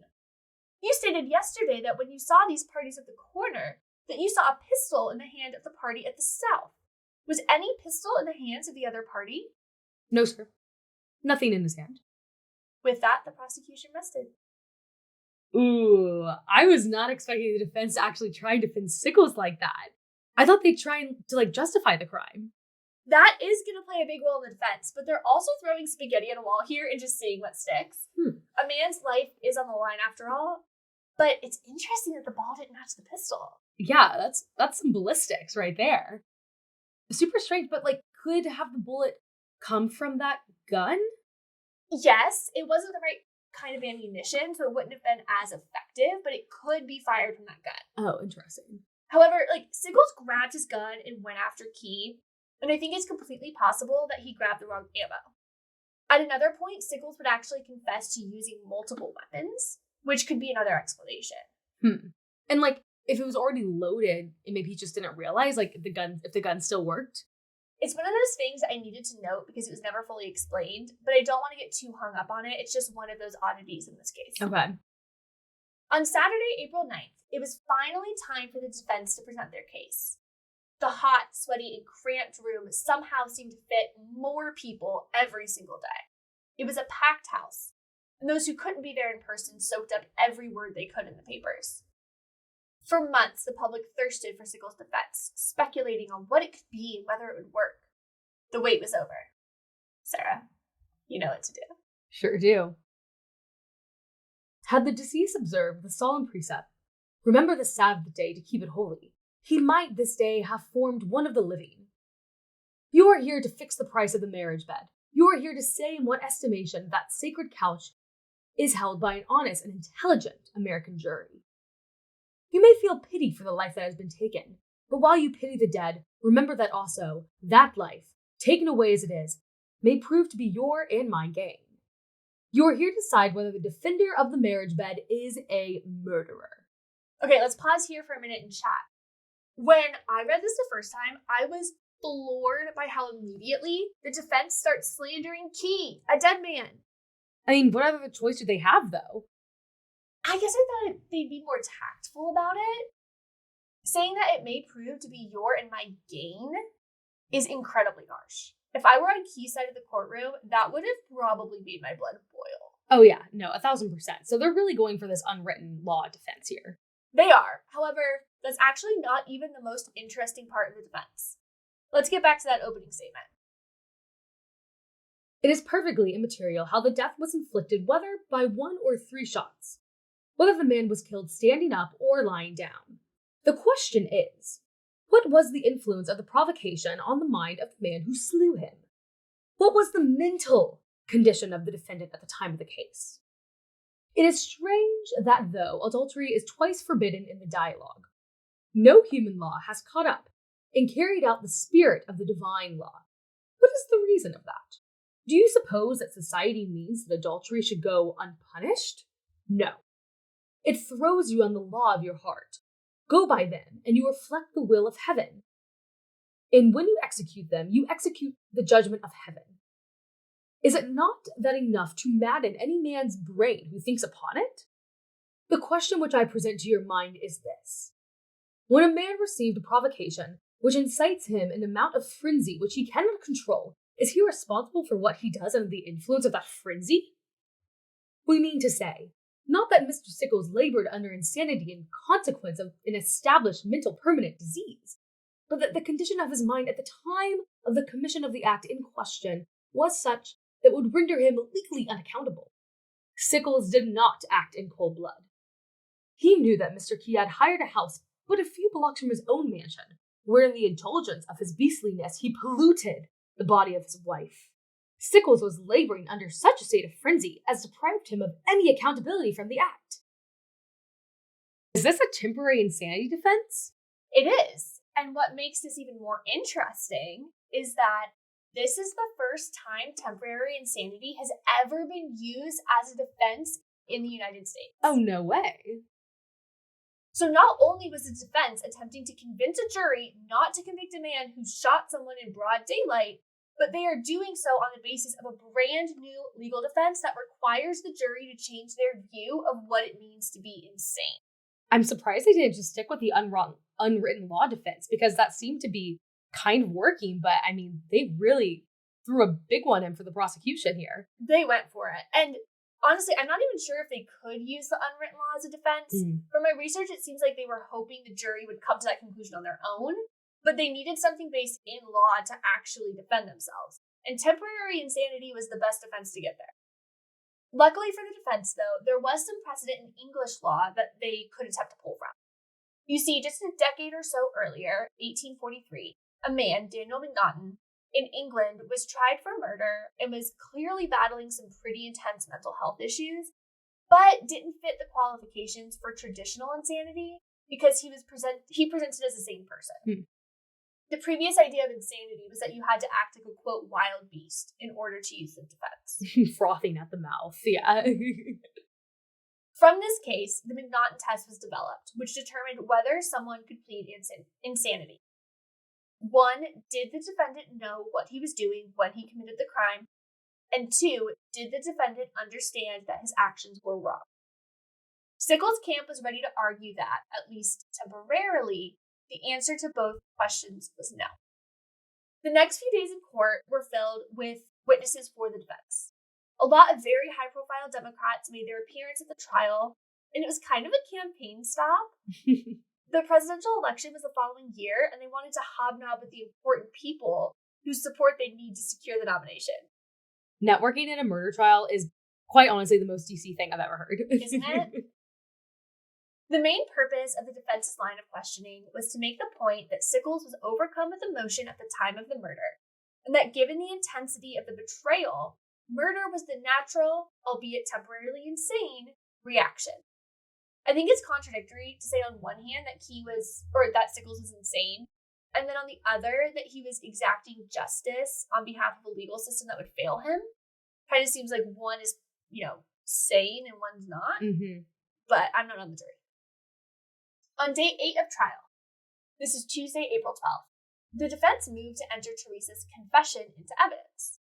You stated yesterday that when you saw these parties at the corner, that you saw a pistol in the hand of the party at the south. Was any pistol in the hands of the other party? No, sir. Nothing in his hand. With that, the prosecution rested. Ooh, I was not expecting the defense to actually try and defend Sickles like that. I thought they'd try to, justify the crime. That is going to play a big role in the defense, but they're also throwing spaghetti at a wall here and just seeing what sticks. A man's life is on the line after all, but it's interesting that the ball didn't match the pistol. Yeah, that's some ballistics right there. Super strange, but could have the bullet come from that gun? Yes, it wasn't the right kind of ammunition, so it wouldn't have been as effective, but it could be fired from that gun. Oh, interesting. However, Sickles grabbed his gun and went after Key, and I think it's completely possible that he grabbed the wrong ammo. At another point, Sickles would actually confess to using multiple weapons, which could be another explanation. And if it was already loaded and maybe he just didn't realize if the gun still worked. It's one of those things I needed to note because it was never fully explained, but I don't want to get too hung up on it. It's just one of those oddities in this case. Okay. On Saturday, April 9th, it was finally time for the defense to present their case. The hot, sweaty, and cramped room somehow seemed to fit more people every single day. It was a packed house, and those who couldn't be there in person soaked up every word they could in the papers. For months, the public thirsted for Sickles' defense, speculating on what it could be and whether it would work. The wait was over. Sarah, you know what to do. Sure do. Had the deceased observed the solemn precept, "Remember the Sabbath day to keep it holy," he might this day have formed one of the living. You are here to fix the price of the marriage bed. You are here to say in what estimation that sacred couch is held by an honest and intelligent American jury. You may feel pity for the life that has been taken, but while you pity the dead, remember that also that life, taken away as it is, may prove to be your and my gain. You are here to decide whether the defender of the marriage bed is a murderer. Okay, let's pause here for a minute and chat. When I read this the first time, I was floored by how immediately the defense starts slandering Key, a dead man. I mean, what other choice do they have, though? I guess I thought they'd be more tactful about it. Saying that it may prove to be your and my gain is incredibly harsh. If I were on Key's side of the courtroom, that would have probably made my blood boil. Oh yeah, no, 1,000%. So they're really going for this unwritten law defense here. They are. However, that's actually not even the most interesting part of the defense. Let's get back to that opening statement. It is perfectly immaterial how the death was inflicted, whether by 1 or 3 shots, whether the man was killed standing up or lying down. The question is, what was the influence of the provocation on the mind of the man who slew him? What was the mental condition of the defendant at the time of the case? It is strange that though adultery is twice forbidden in the dialogue, no human law has caught up and carried out the spirit of the divine law. What is the reason of that? Do you suppose that society means that adultery should go unpunished? No. It throws you on the law of your heart. Go by them, and you reflect the will of heaven. And when you execute them, you execute the judgment of heaven. Is it not that enough to madden any man's brain who thinks upon it? The question which I present to your mind is this. When a man received a provocation which incites him an amount of frenzy which he cannot control, is he responsible for what he does under the influence of that frenzy? We mean to say, not that Mr. Sickles labored under insanity in consequence of an established mental permanent disease, but that the condition of his mind at the time of the commission of the act in question was such that would render him legally unaccountable. Sickles did not act in cold blood. He knew that Mr. Key had hired a house but a few blocks from his own mansion, where in the indulgence of his beastliness he polluted the body of his wife. Sickles was laboring under such a state of frenzy as deprived him of any accountability from the act. Is this a temporary insanity defense? It is. And what makes this even more interesting is that this is the first time temporary insanity has ever been used as a defense in the United States. Oh, no way. So not only was the defense attempting to convince a jury not to convict a man who shot someone in broad daylight, but they are doing so on the basis of a brand new legal defense that requires the jury to change their view of what it means to be insane. I'm surprised they didn't just stick with the unwritten law defense, because that seemed to be kind of working, but I mean, they really threw a big one in for the prosecution here. They went for it. And honestly, I'm not even sure if they could use the unwritten law as a defense. From my research, it seems like they were hoping the jury would come to that conclusion on their own, but they needed something based in law to actually defend themselves. And temporary insanity was the best defense to get there. Luckily for the defense, though, there was some precedent in English law that they could attempt to pull from. You see, just a decade or so earlier, 1843, a man, Daniel Macnaghten, in England was tried for murder and was clearly battling some pretty intense mental health issues, but didn't fit the qualifications for traditional insanity because he presented as a sane person. The previous idea of insanity was that you had to act like a, quote, wild beast in order to use the defense. Frothing at the mouth, yeah. From this case, the Macnaghten test was developed, which determined whether someone could plead insanity. 1, did the defendant know what he was doing when he committed the crime? And 2, did the defendant understand that his actions were wrong? Sickles' camp was ready to argue that, at least temporarily, the answer to both questions was no. The next few days in court were filled with witnesses for the defense. A lot of very high-profile Democrats made their appearance at the trial, and it was kind of a campaign stop. The presidential election was the following year, and they wanted to hobnob with the important people whose support they'd need to secure the nomination. Networking in a murder trial is quite honestly the most DC thing I've ever heard. Isn't it? The main purpose of the defense's line of questioning was to make the point that Sickles was overcome with emotion at the time of the murder, and that given the intensity of the betrayal, murder was the natural, albeit temporarily insane, reaction. I think it's contradictory to say on one hand that that Sickles was insane, and then on the other that he was exacting justice on behalf of a legal system that would fail him. Kind of seems like one is, sane and one's not. But I'm not on the jury. On day 8 of trial, this is Tuesday, April 12th, the defense moved to enter Teresa's confession into evidence.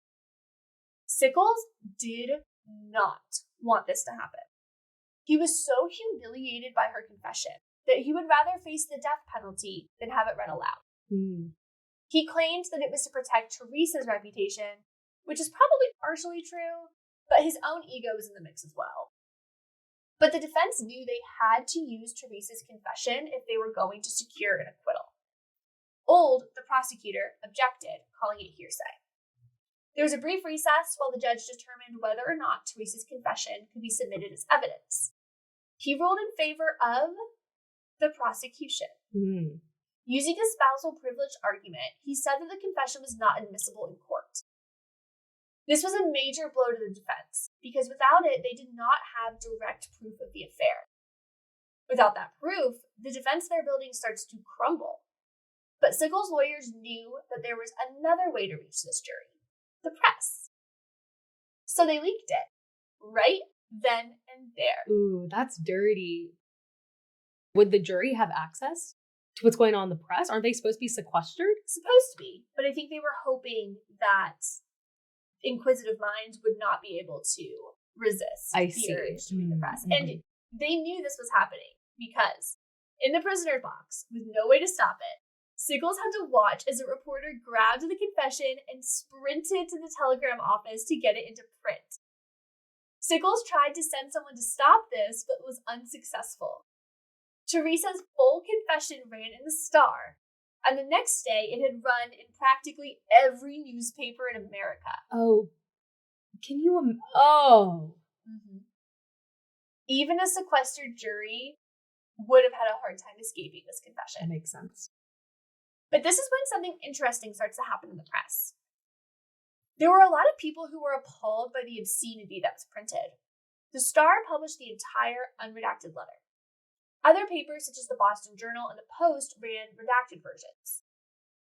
Sickles did not want this to happen. He was so humiliated by her confession that he would rather face the death penalty than have it read aloud. He claimed that it was to protect Teresa's reputation, which is probably partially true, but his own ego was in the mix as well. But the defense knew they had to use Teresa's confession if they were going to secure an acquittal. Old, the prosecutor, objected, calling it hearsay. There was a brief recess while the judge determined whether or not Teresa's confession could be submitted as evidence. He ruled in favor of the prosecution. Using a spousal privilege argument, he said that the confession was not admissible in court. This was a major blow to the defense, because without it, they did not have direct proof of the affair. Without that proof, the defense they're building starts to crumble. But Sickles' lawyers knew that there was another way to reach this jury: the press. So they leaked it, right then and there. Ooh, that's dirty. Would the jury have access to what's going on in the press? Aren't they supposed to be sequestered? Supposed to be, but I think they were hoping that inquisitive minds would not be able to resist the urge to read the press. And they knew this was happening because in the prisoner's box, with no way to stop it, Sickles had to watch as a reporter grabbed the confession and sprinted to the telegram office to get it into print. Sickles tried to send someone to stop this, but was unsuccessful. Teresa's full confession ran in the Star, and the next day it had run in practically every newspaper in America. Oh, can you Even a sequestered jury would have had a hard time escaping this confession. That makes sense. But this is when something interesting starts to happen in the press. There were a lot of people who were appalled by the obscenity that was printed. The Star published the entire unredacted letter. Other papers, such as the Boston Journal and the Post, ran redacted versions.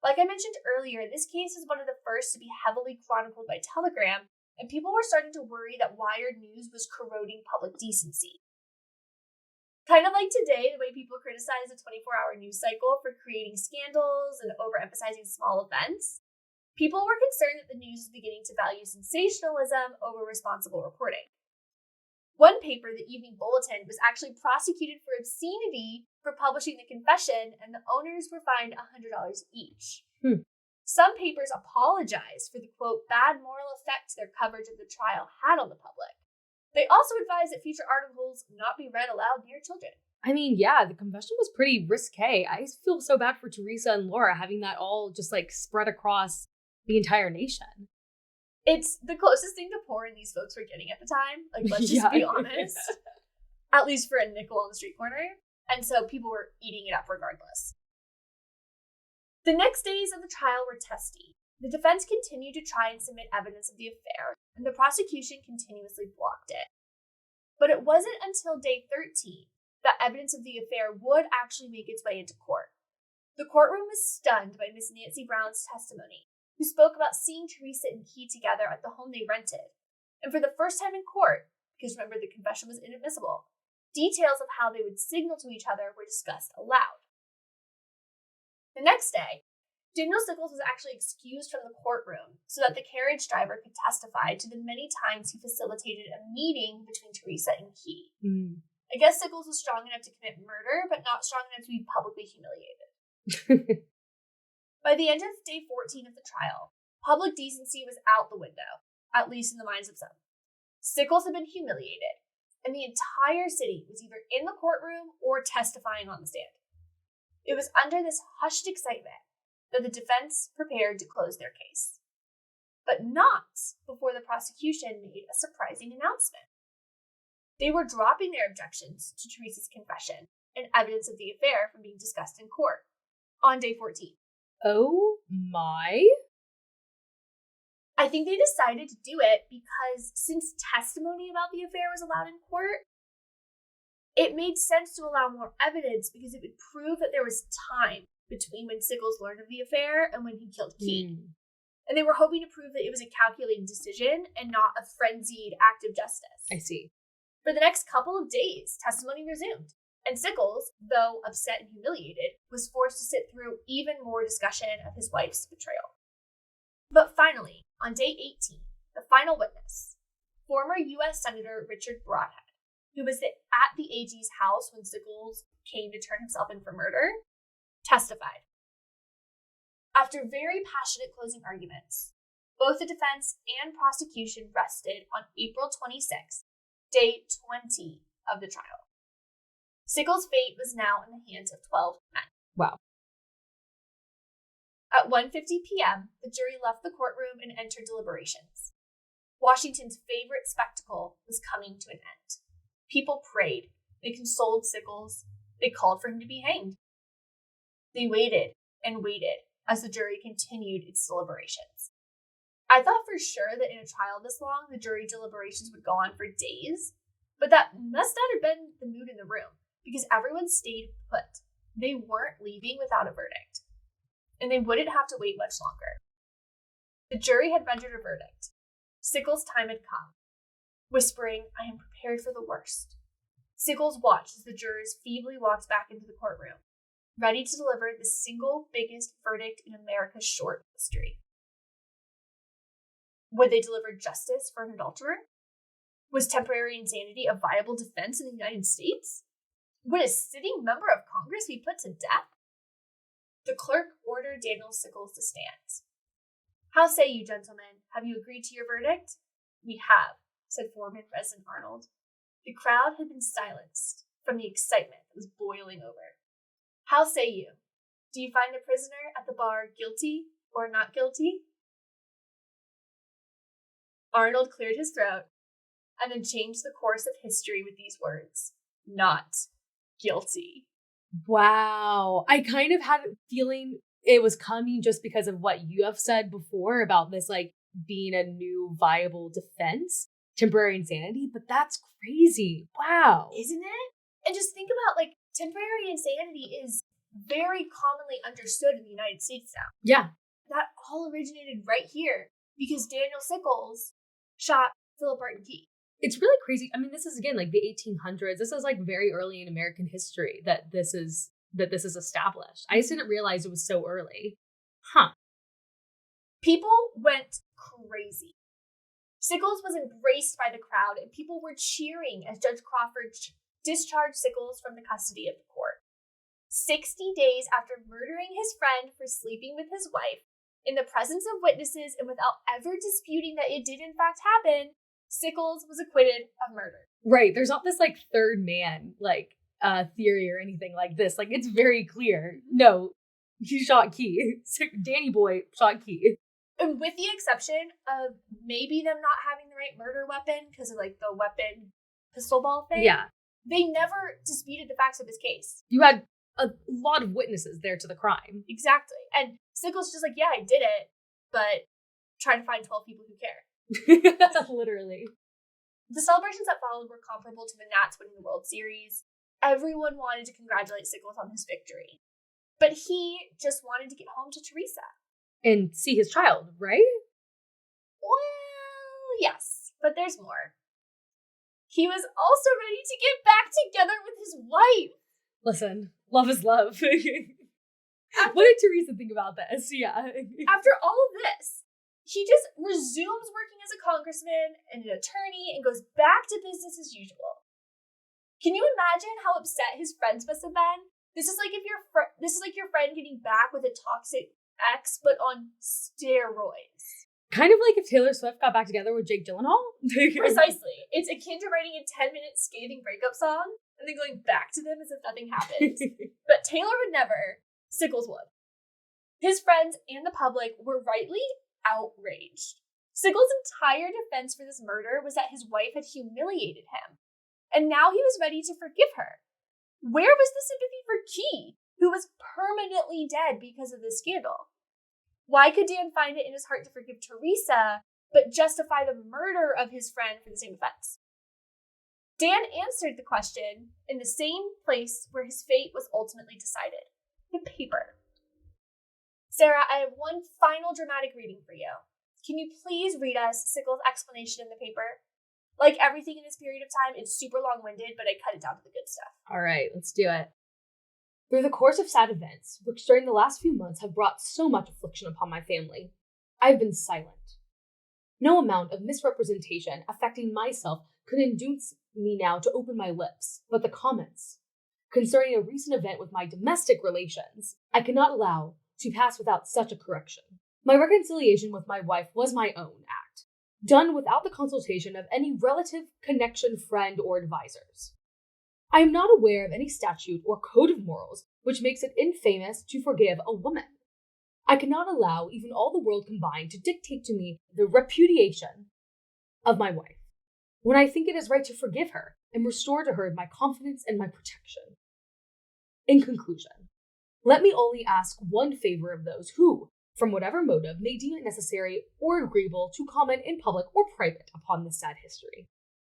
Like I mentioned earlier, this case is one of the first to be heavily chronicled by telegram and people were starting to worry that wired news was corroding public decency. Kind of like today, the way people criticize the 24-hour news cycle for creating scandals and overemphasizing small events, people were concerned that the news was beginning to value sensationalism over responsible reporting. One paper, the Evening Bulletin, was actually prosecuted for obscenity for publishing the confession, and the owners were fined $100 each. Some papers apologized for the, quote, bad moral effect their coverage of the trial had on the public. They also advised that future articles not be read aloud near children. I mean, yeah, the confession was pretty risque. I feel so bad for Teresa and Laura having that all just like spread across the entire nation. It's the closest thing to porn these folks were getting at the time. Like, let's just be honest. At least for a nickel on the street corner. And so people were eating it up regardless. The next days of the trial were testy. The defense continued to try and submit evidence of the affair, and the prosecution continuously blocked it. But it wasn't until day 13 that evidence of the affair would actually make its way into court. The courtroom was stunned by Miss Nancy Brown's testimony, who spoke about seeing Teresa and Key together at the home they rented. And for the first time in court, because remember the confession was inadmissible, details of how they would signal to each other were discussed aloud. The next day, Daniel Sickles was actually excused from the courtroom so that the carriage driver could testify to the many times he facilitated a meeting between Teresa and Key. I guess Sickles was strong enough to commit murder, but not strong enough to be publicly humiliated. By the end of day 14 of the trial, public decency was out the window, at least in the minds of some. Sickles had been humiliated, and the entire city was either in the courtroom or testifying on the stand. It was under this hushed excitement that the defense prepared to close their case. But not before the prosecution made a surprising announcement. They were dropping their objections to Teresa's confession and evidence of the affair from being discussed in court on day 14. Oh my. I think they decided to do it because since testimony about the affair was allowed in court, it made sense to allow more evidence because it would prove that there was time between when Sickles learned of the affair and when he killed Key. And they were hoping to prove that it was a calculated decision and not a frenzied act of justice. I see. For the next couple of days, testimony resumed. And Sickles, though upset and humiliated, was forced to sit through even more discussion of his wife's betrayal. But finally, on day 18, the final witness, former U.S. Senator Richard Broadhead, who was at the AG's house when Sickles came to turn himself in for murder, testified. After very passionate closing arguments, both the defense and prosecution rested on April 26, day 20 of the trial. Sickles' fate was now in the hands of 12 men. Wow. At 1:50 p.m., the jury left the courtroom and entered deliberations. Washington's favorite spectacle was coming to an end. People prayed. They consoled Sickles. They called for him to be hanged. They waited and waited as the jury continued its deliberations. I thought for sure that in a trial this long, the jury deliberations would go on for days, but that must not have been the mood in the room because everyone stayed put. They weren't leaving without a verdict, and they wouldn't have to wait much longer. The jury had rendered a verdict. Sickles' time had come. Whispering, "I am prepared for the worst." Sickles watched as the jurors feebly walked back into the courtroom, ready to deliver the single biggest verdict in America's short history. Would they deliver justice for an adulterer? Was temporary insanity a viable defense in the United States? Would a sitting member of Congress be put to death? The clerk ordered Daniel Sickles to stand. "How say you, gentlemen? Have you agreed to your verdict?" "We have," said Foreman President Arnold. The crowd had been silenced from the excitement that was boiling over. "How say you? Do you find the prisoner at the bar guilty or not guilty?" Arnold cleared his throat and then changed the course of history with these words: "Not guilty." Wow. I kind of had a feeling it was coming just because of what you have said before about this, like, being a new viable defense, temporary insanity, but that's crazy. Wow. Isn't it? And just think about, like, temporary insanity is very commonly understood in the United States now. Yeah. That all originated right here because Daniel Sickles shot Philip Barton Key. It's really crazy. I mean, this is, again, like the 1800s. This is like very early in American history that this is established. I just didn't realize it was so early. Huh. People went crazy. Sickles was embraced by the crowd, and people were cheering as Judge Crawford discharged Sickles from the custody of the court. 60 days after murdering his friend for sleeping with his wife, in the presence of witnesses and without ever disputing that it did in fact happen, Sickles was acquitted of murder. Right. There's not this like third man theory or anything like this. Like, it's very clear. No, he shot Key. Danny Boy shot Key. And with the exception of maybe them not having the right murder weapon because of like the weapon pistol ball thing. Yeah. They never disputed the facts of his case. You had a lot of witnesses there to the crime. Exactly. And Sickles just like, yeah, I did it, but trying to find 12 people who care. Literally. The celebrations that followed were comparable to the Nats winning the World Series. Everyone wanted to congratulate Sickles on his victory. But he just wanted to get home to Teresa. And see his child, right? Well, yes, but there's more. He was also ready to get back together with his wife. Listen, love is love. What did Teresa think about this? Yeah. After all of this, he just resumes working as a congressman and an attorney and goes back to business as usual. Can you imagine how upset his friends must have been? This is like your friend getting back with a toxic ex, but on steroids. Kind of like if Taylor Swift got back together with Jake Gyllenhaal. Precisely. It's akin to writing a 10-minute scathing breakup song and then going back to them as if nothing happened. But Taylor would never. Sickles would. His friends and the public were rightly outraged. Sickles' entire defense for this murder was that his wife had humiliated him, and now he was ready to forgive her. Where was the sympathy for Key, who was permanently dead because of this scandal? Why could Dan find it in his heart to forgive Teresa, but justify the murder of his friend for the same offense? Dan answered the question in the same place where his fate was ultimately decided. The paper. Sarah, I have one final dramatic reading for you. Can you please read us Sickles' explanation in the paper? Like everything in this period of time, it's super long-winded, but I cut it down to the good stuff. All right, let's do it. Through the course of sad events, which during the last few months have brought so much affliction upon my family, I have been silent. No amount of misrepresentation affecting myself could induce me now to open my lips, but the comments concerning a recent event with my domestic relations, I cannot allow to pass without such a correction. My reconciliation with my wife was my own act, done without the consultation of any relative, connection, friend, or advisors. I am not aware of any statute or code of morals which makes it infamous to forgive a woman. I cannot allow even all the world combined to dictate to me the repudiation of my wife, when I think it is right to forgive her and restore to her my confidence and my protection. In conclusion, let me only ask one favor of those who, from whatever motive, may deem it necessary or agreeable to comment in public or private upon this sad history,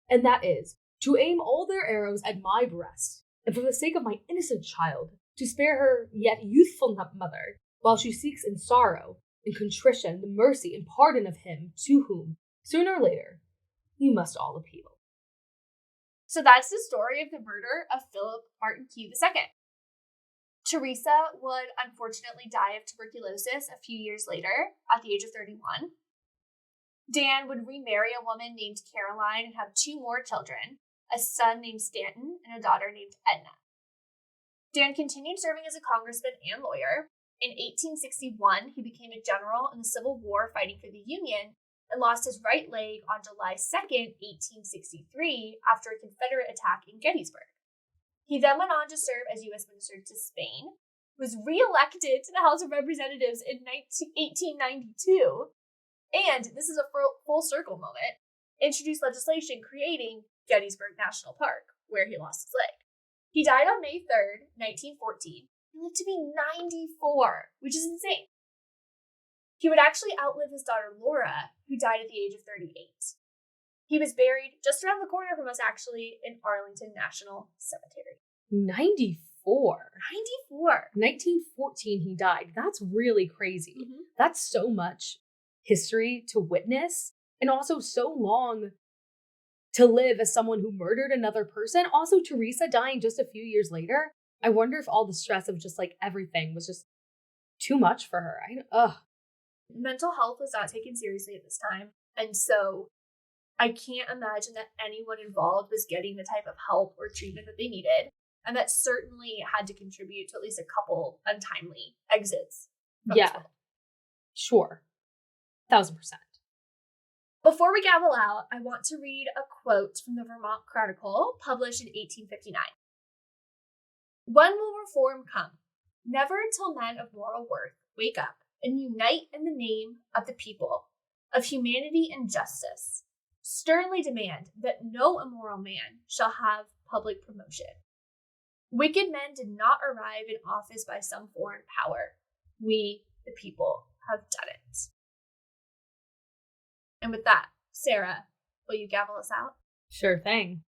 and that is, to aim all their arrows at my breast, and for the sake of my innocent child, to spare her yet youthful mother, while she seeks in sorrow and contrition the mercy and pardon of him to whom, sooner or later, you must all appeal. So that's the story of the murder of Philip Barton Key II. Teresa would unfortunately die of tuberculosis a few years later at the age of 31. Dan would remarry a woman named Caroline and have two more children, a son named Stanton and a daughter named Edna. Dan continued serving as a congressman and lawyer. In 1861, he became a general in the Civil War fighting for the Union and lost his right leg on July 2nd, 1863, after a Confederate attack in Gettysburg. He then went on to serve as U.S. Minister to Spain, was re-elected to the House of Representatives in 1892, and, this is a full circle moment, introduced legislation creating Gettysburg National Park, where he lost his leg. He died on May 3rd, 1914, and lived to be 94, which is insane. He would actually outlive his daughter Laura, who died at the age of 38. He was buried just around the corner from us, actually, in Arlington National Cemetery. 94? 94. 1914 he died. That's really crazy. Mm-hmm. That's so much history to witness. and also so long to live as someone who murdered another person. Also, Teresa dying just a few years later. I wonder if all the stress of just like everything was just too much for her. Mental health was not taken seriously at this time. And so I can't imagine that anyone involved was getting the type of help or treatment that they needed. And that certainly had to contribute to at least a couple untimely exits. Yeah, sure. 1,000%. Before we gavel out, I want to read a quote from the Vermont Chronicle, published in 1859. When will reform come? Never until men of moral worth wake up and unite in the name of the people, of humanity and justice. Sternly demand that no immoral man shall have public promotion. Wicked men did not arrive in office by some foreign power. We, the people, have done it. And with that, Sarah, will you gavel us out? Sure thing.